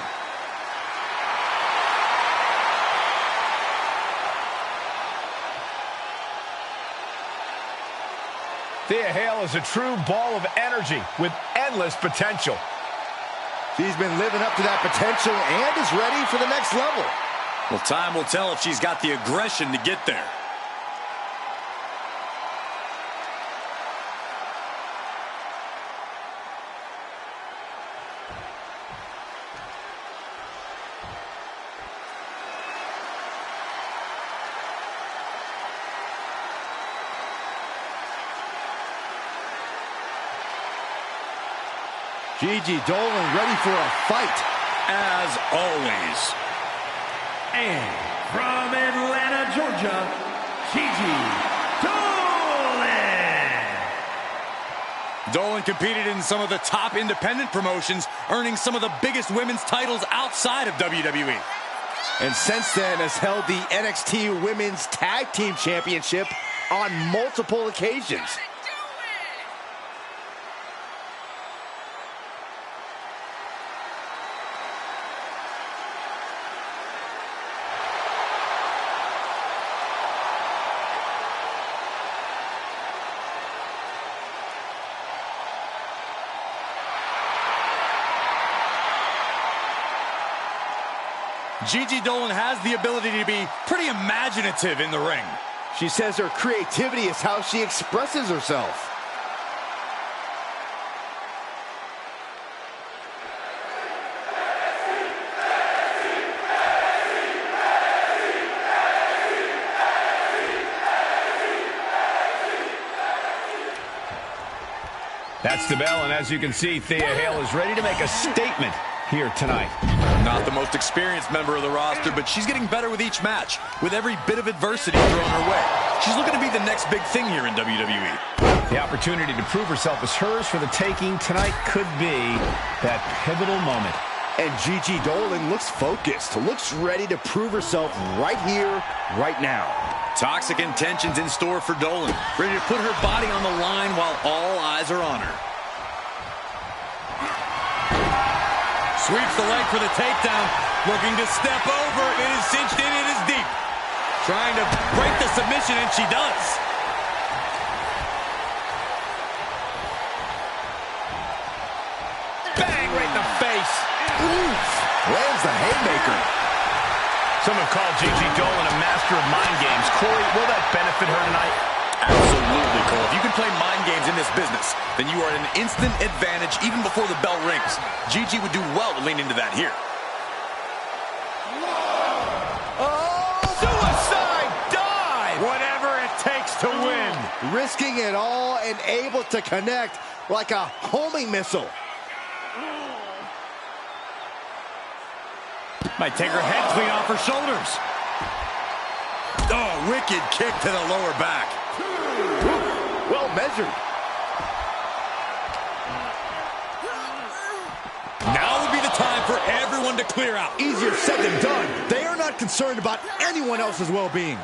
Thea Hale is a true ball of energy with endless potential. She's been living up to that potential and is ready for the next level. Well, time will tell if she's got the aggression to get there. Gigi Dolan ready for a fight. As always. And from Atlanta, Georgia, Gigi Dolan. Dolan competed in some of the top independent promotions, earning some of the biggest women's titles outside of WWE. And since then has held the NXT Women's Tag Team Championship on multiple occasions. Gigi Dolan has the ability to be pretty imaginative in the ring. She says her creativity is how she expresses herself. That's the bell, and as you can see, Thea Hale is ready to make a statement here tonight. Not the most experienced member of the roster, but she's getting better with each match, with every bit of adversity thrown her way. She's looking to be the next big thing here in WWE. The opportunity to prove herself is hers for the taking tonight could be that pivotal moment. And Gigi Dolan looks focused, looks ready to prove herself right here, right now. Toxic intentions in store for Dolan, ready to put her body on the line while all eyes are on her. Sweeps the leg for the takedown, looking to step over. It is cinched in, it is deep. Trying to break the submission, and she does. Bang right in the face. Oof, lands the haymaker. Some have called Gigi Dolan a master of mind games. Corey, will that benefit her tonight? Absolutely, Cole. If you can play mind games in this business, then you are at an instant advantage even before the bell rings. Gigi would do well to lean into that here. Oh, Suicide dive! whatever it takes to win. Risking it all and able to connect like a homing missile. Might take her head clean off her shoulders. Oh, wicked kick to the lower back. Well measured. Now would be the time for everyone to clear out. Easier said than done. They are not concerned about anyone else's well-being.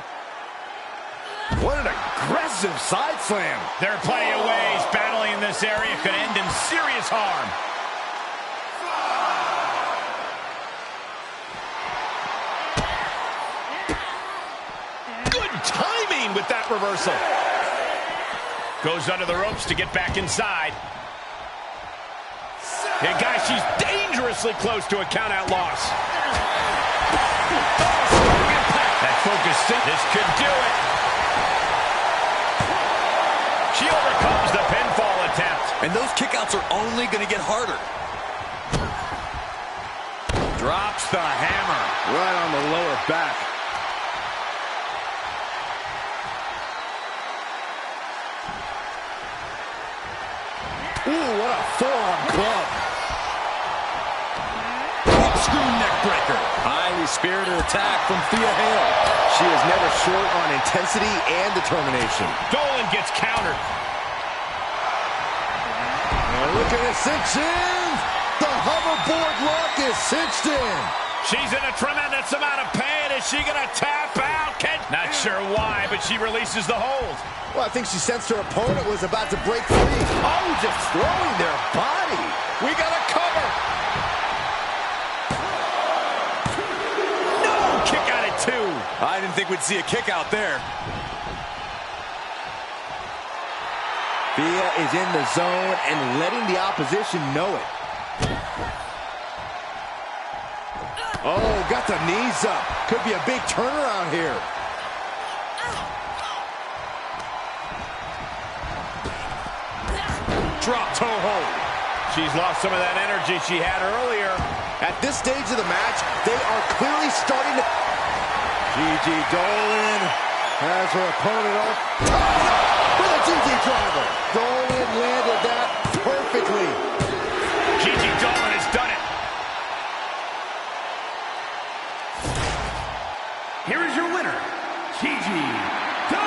What an aggressive side slam. There are plenty of ways battling in this area could end in serious harm. Good timing with that reversal. Goes under the ropes to get back inside. Hey, guys, she's dangerously close to a count-out loss. That focus, this could do it. She overcomes the pinfall attempt. And those kickouts are only going to get harder. Drops the hammer. Right on the lower back. Ooh, what a forearm club. Corkscrew neck breaker. Highly spirited attack from Thea Hale. She is never short on intensity and determination. Dolan gets countered. And look at it cinch in. The hoverboard lock is cinched in. She's in a tremendous amount of pain. Is she going to tap out? Not sure why, but she releases the hold. Well, I think she sensed her opponent was about to break free. Oh, just throwing their body. We got a cover. No, kick out at 2. I didn't think we'd see a kick out there. Thea is in the zone and letting the opposition know it. Oh, got the knees up. Could be a big turnaround here. Drop toe hold. She's lost some of that energy she had earlier. At this stage of the match, they are clearly starting to... Gigi Dolan has her opponent up. With a GG driver. Dolan landed that perfectly. Gigi Dolan has done it. Here is your winner, Gigi Dolan.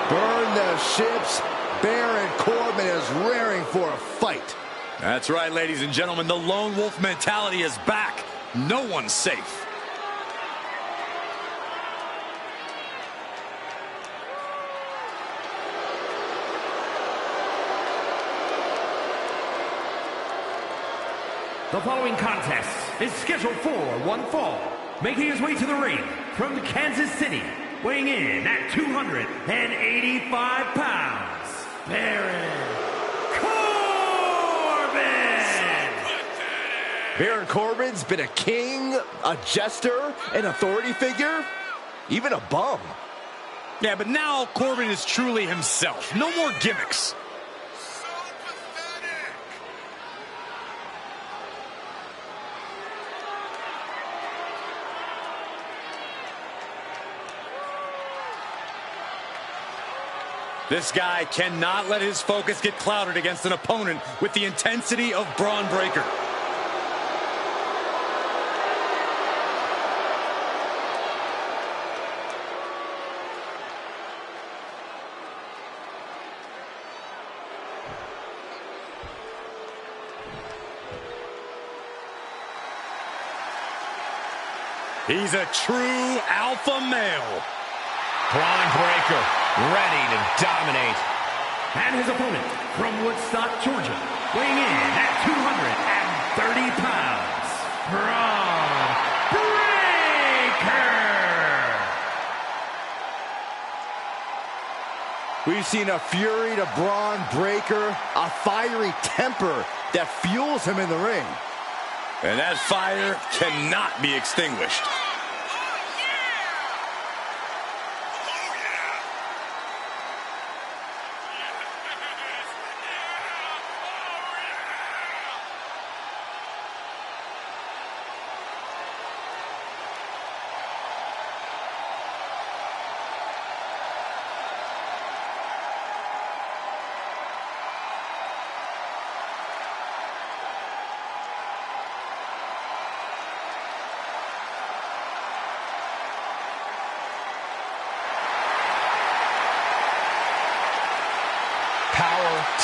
Burn the ships. Baron Corbin is raring for a fight. That's right, ladies and gentlemen. The lone wolf mentality is back. No one's safe. The following contest is scheduled for one fall. Making his way to the ring from Kansas City, weighing in at 285 pounds, Baron Corbin! Baron Corbin's been a king, a jester, an authority figure, even a bum. Yeah, but now Corbin is truly himself. No more gimmicks. This guy cannot let his focus get clouded against an opponent with the intensity of Braun Breaker. He's a true alpha male. Braun Breaker, ready to dominate. And his opponent from Woodstock, Georgia, weighing in at 230 pounds, Braun Breaker! We've seen a fury to Braun Breaker, a fiery temper that fuels him in the ring. And that fire cannot be extinguished.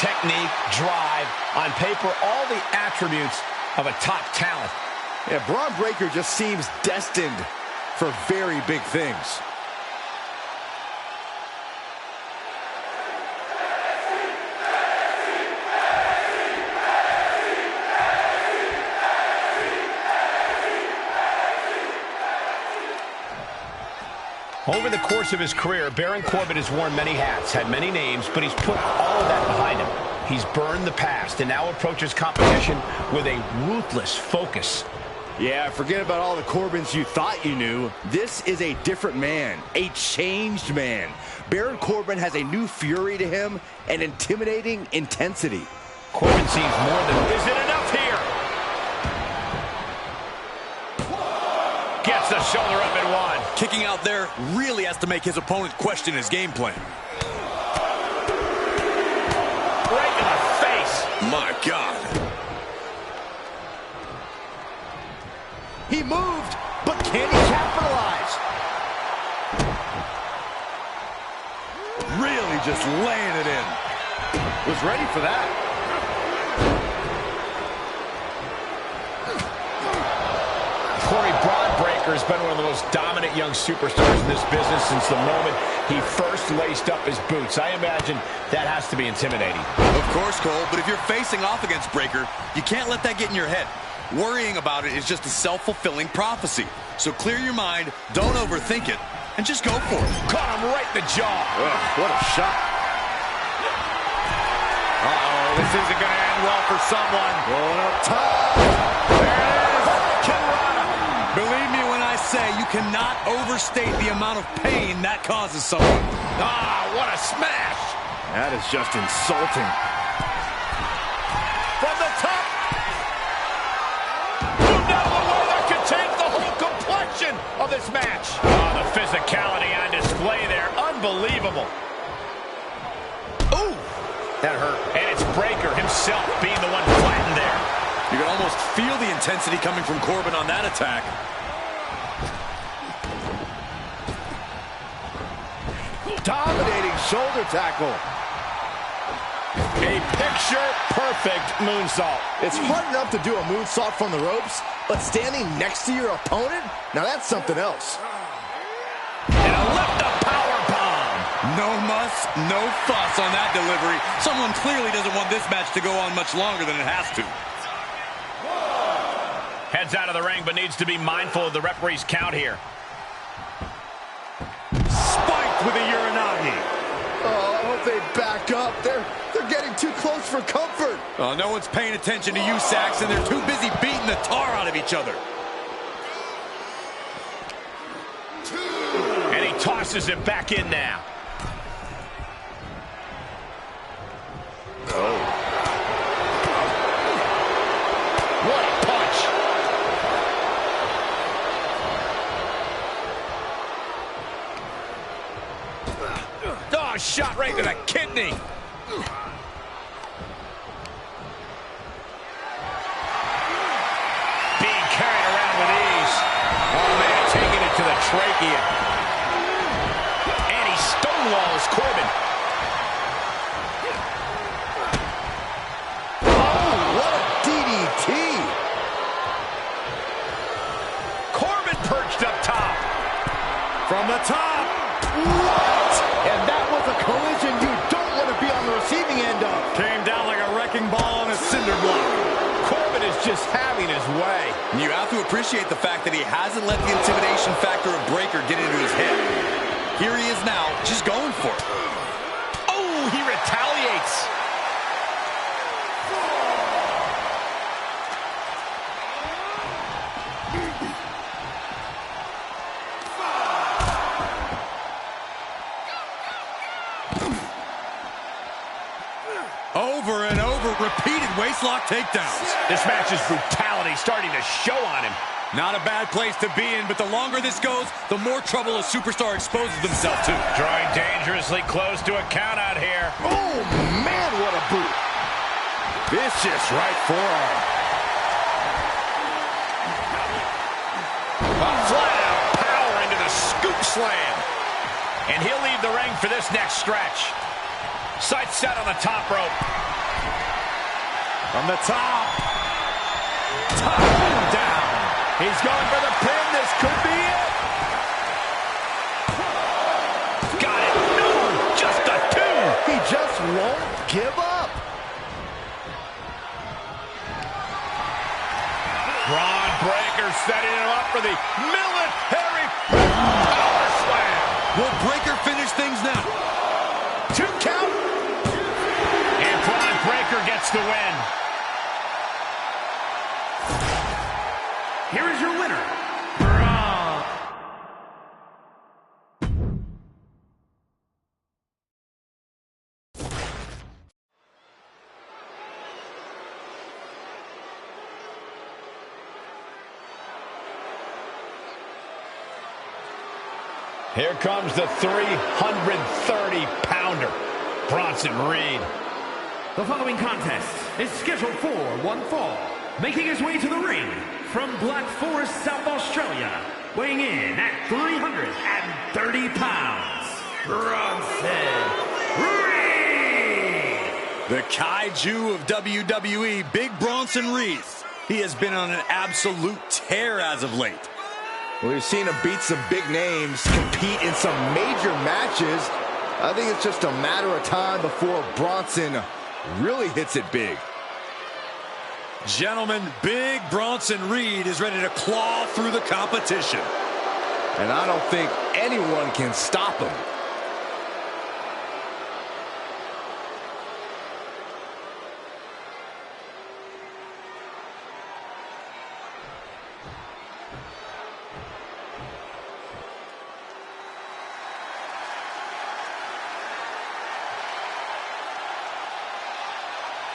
technique, drive, on paper, all the attributes of a top talent. Yeah, Braun Breaker just seems destined for very big things. Over the course of his career, Baron Corbin has worn many hats, had many names, but he's put all of that behind him. He's burned the past and now approaches competition with a ruthless focus. Yeah, forget about all the Corbins you thought you knew. This is a different man, a changed man. Baron Corbin has a new fury to him, an intimidating intensity. Corbin seems more than... Is it enough here? Gets the shoulder up and one. Kicking out there really has to make his opponent question his game plan. Right in the face. My God. He moved, but can he capitalize? Really just laying it in. Was ready for that. Corey, Braun Breaker has been one of the most dominant young superstars in this business since the moment he first laced up his boots. I imagine that has to be intimidating. Of course, Cole, but if you're facing off against Breaker, you can't let that get in your head. Worrying about it is just a self-fulfilling prophecy. So clear your mind, don't overthink it, and just go for it. Caught him right in the jaw. Ugh, what a shot. Uh-oh, this isn't going to end well for someone. Going up top. There it is. Believe me when I say you cannot overstate the amount of pain that causes someone. Ah, what a smash. That is just insulting. From the top. Moved out of the way. That could change the whole complexion of this match. Oh, the physicality on display there. Unbelievable. Ooh, that hurt. And it's Breaker himself being the one flattened there. You can almost feel the intensity coming from Corbin on that attack. Dominating shoulder tackle. A picture-perfect moonsault. It's hard enough to do a moonsault from the ropes, but standing next to your opponent? Now that's something else. And a lift-up powerbomb. No muss, no fuss on that delivery. Someone clearly doesn't want this match to go on much longer than it has to. Heads out of the ring, but needs to be mindful of the referee's count here. Spiked with a Uranagi. Oh, I hope they back up. They're getting too close for comfort. Oh, no one's paying attention to you, Saxon. They're too busy beating the tar out of each other. And he tosses it back in now. What a punch. Oh, shot right to the kidney. Being carried around with ease. Oh, man, taking it to the trachea. And he stonewalls Corbin. Oh, what a DDT. Corbin perched up top. From the top. What? And that was a collision you don't want to be on the receiving end of. Came down like a wrecking ball on a cinder block. Corbin is just having his way. And you have to appreciate the fact that he hasn't let the intimidation factor of Breaker get into his head. Here he is now, just going for it. Oh, he retaliates. Over and over, repeated waistlock takedowns. This match's brutality starting to show on him. Not a bad place to be in, but the longer this goes, the more trouble a superstar exposes themselves to. Drawing dangerously close to a count out here. Oh, man, what a boot. Vicious right forearm. A flat-out power into the scoop slam. And he'll leave the ring for this next stretch. Sights set on the top rope. From the top. Top down. He's going for the pin. This could be it. Got it. No, just a two. He just won't give up. Braun Breaker setting him up for the military power slam. Will Breaker finish things now? 2 count. And Braun Breaker gets the win. Here is your winner, Braun. Here comes the 330-pounder, Bronson Reed. The following contest is scheduled for one fall. Making his way to the ring from Black Forest, South Australia, weighing in at 330 pounds, Bronson Reed. The kaiju of WWE, Big Bronson Reed. He has been on an absolute tear as of late. We've seen him beat some big names, compete in some major matches. I think it's just a matter of time before Bronson really hits it big. Gentlemen, Big Bronson Reed is ready to claw through the competition. And I don't think anyone can stop him.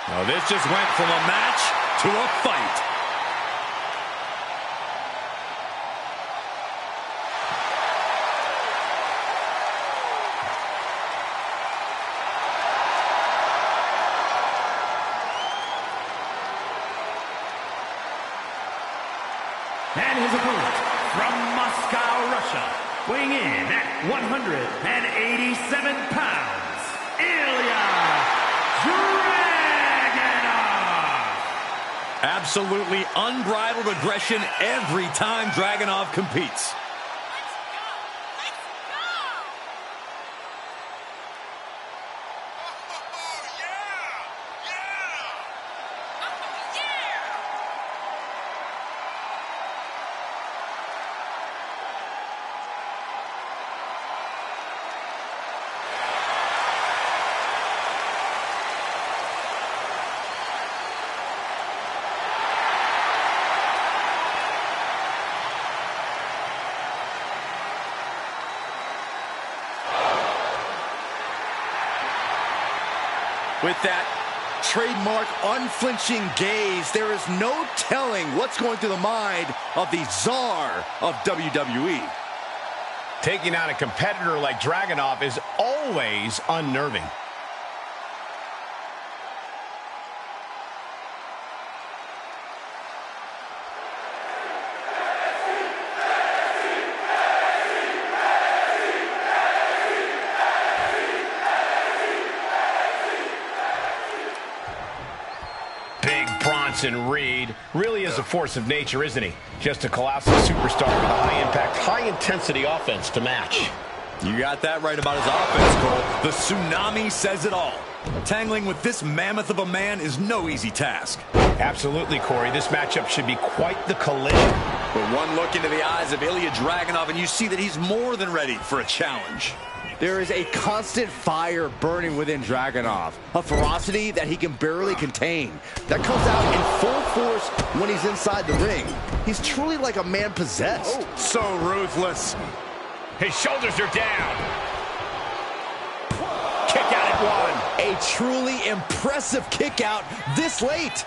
Now this just went from a match to a fight. And his opponent from Moscow, Russia, weighing in at 187 pounds, Ilya Dragunov. Absolutely unbridled aggression every time Dragunov competes. With that trademark unflinching gaze, there is no telling what's going through the mind of the czar of WWE. Taking on a competitor like Dragunov is always unnerving. Bronson Reed really is a force of nature, isn't he? Just a colossal superstar with a high-impact, high-intensity offense to match. You got that right about his offense, Cole. The tsunami says it all. Tangling with this mammoth of a man is no easy task. Absolutely, Corey. This matchup should be quite the collision. But one look into the eyes of Ilya Dragunov, and you see that he's more than ready for a challenge. There is a constant fire burning within Dragunov, a ferocity that he can barely contain, that comes out in full force when he's inside the ring. He's truly like a man possessed. Oh, so ruthless. His shoulders are down. Kick out at one. A truly impressive kick out this late.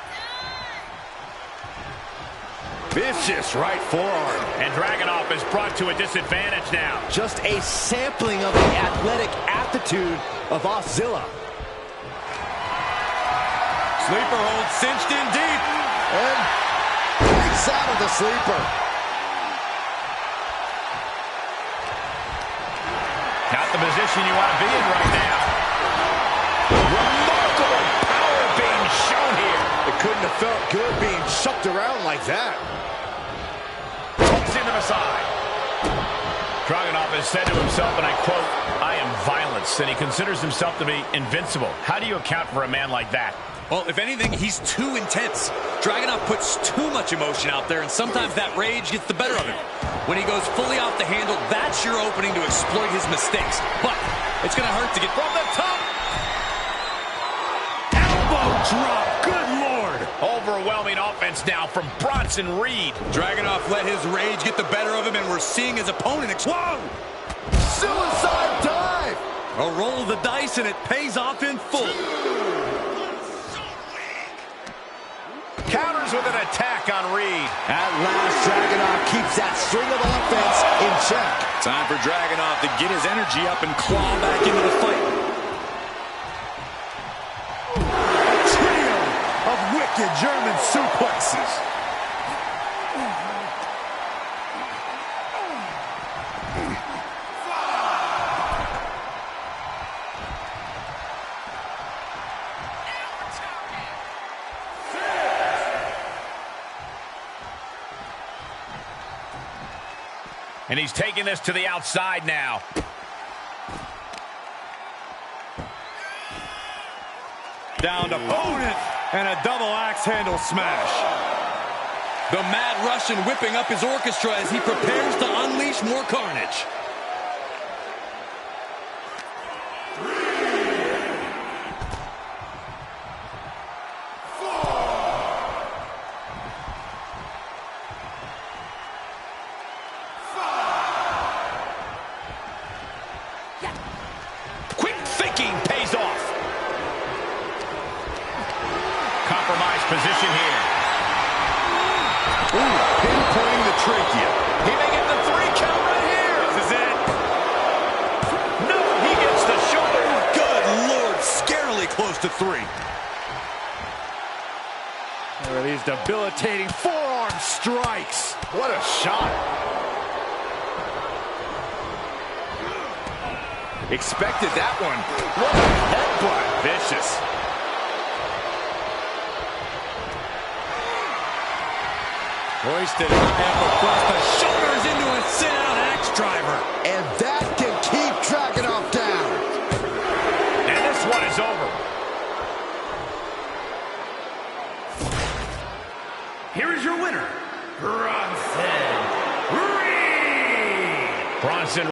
Vicious right forearm. And Dragunov is brought to a disadvantage now. Just a sampling of the athletic aptitude of Oszilla. Sleeper hold cinched in deep. And breaks out of the sleeper. Not the position you want to be in right now. Wouldn't have felt good being chucked around like that. Tossing them aside. Dragunov has said to himself, and I quote, "I am violence," and he considers himself to be invincible. How do you account for a man like that? Well, if anything, he's too intense. Dragunov puts too much emotion out there, and sometimes that rage gets the better of him. When he goes fully off the handle, that's your opening to exploit his mistakes. But it's going to hurt to get from the top. Elbow drop. Good Lord. Overwhelming offense now from Bronson Reed. Dragunov let his rage get the better of him, and we're seeing his opponent explode. Suicide dive! A roll of the dice, and it pays off in full. Counters with an attack on Reed. At last, Dragunov keeps that string of offense in check. Time for Dragunov to get his energy up and claw back into the fight. A trio of wicked German suplexes. And he's taking this to the outside now. Down to opponent, and a double axe handle smash. The Mad Russian whipping up his orchestra as he prepares to unleash more carnage. Quick thinking pays off. Compromised position here. Ooh, pinpointing the trachea. He may get the 3 count right here. This is it. No, he gets the shoulder. Good Lord, scarily close to 3. There are these debilitating forearm strikes. What a shot. Expected that one. What a headbutt. Vicious. Hoisted high up across the shoulders into a sit-out axe driver.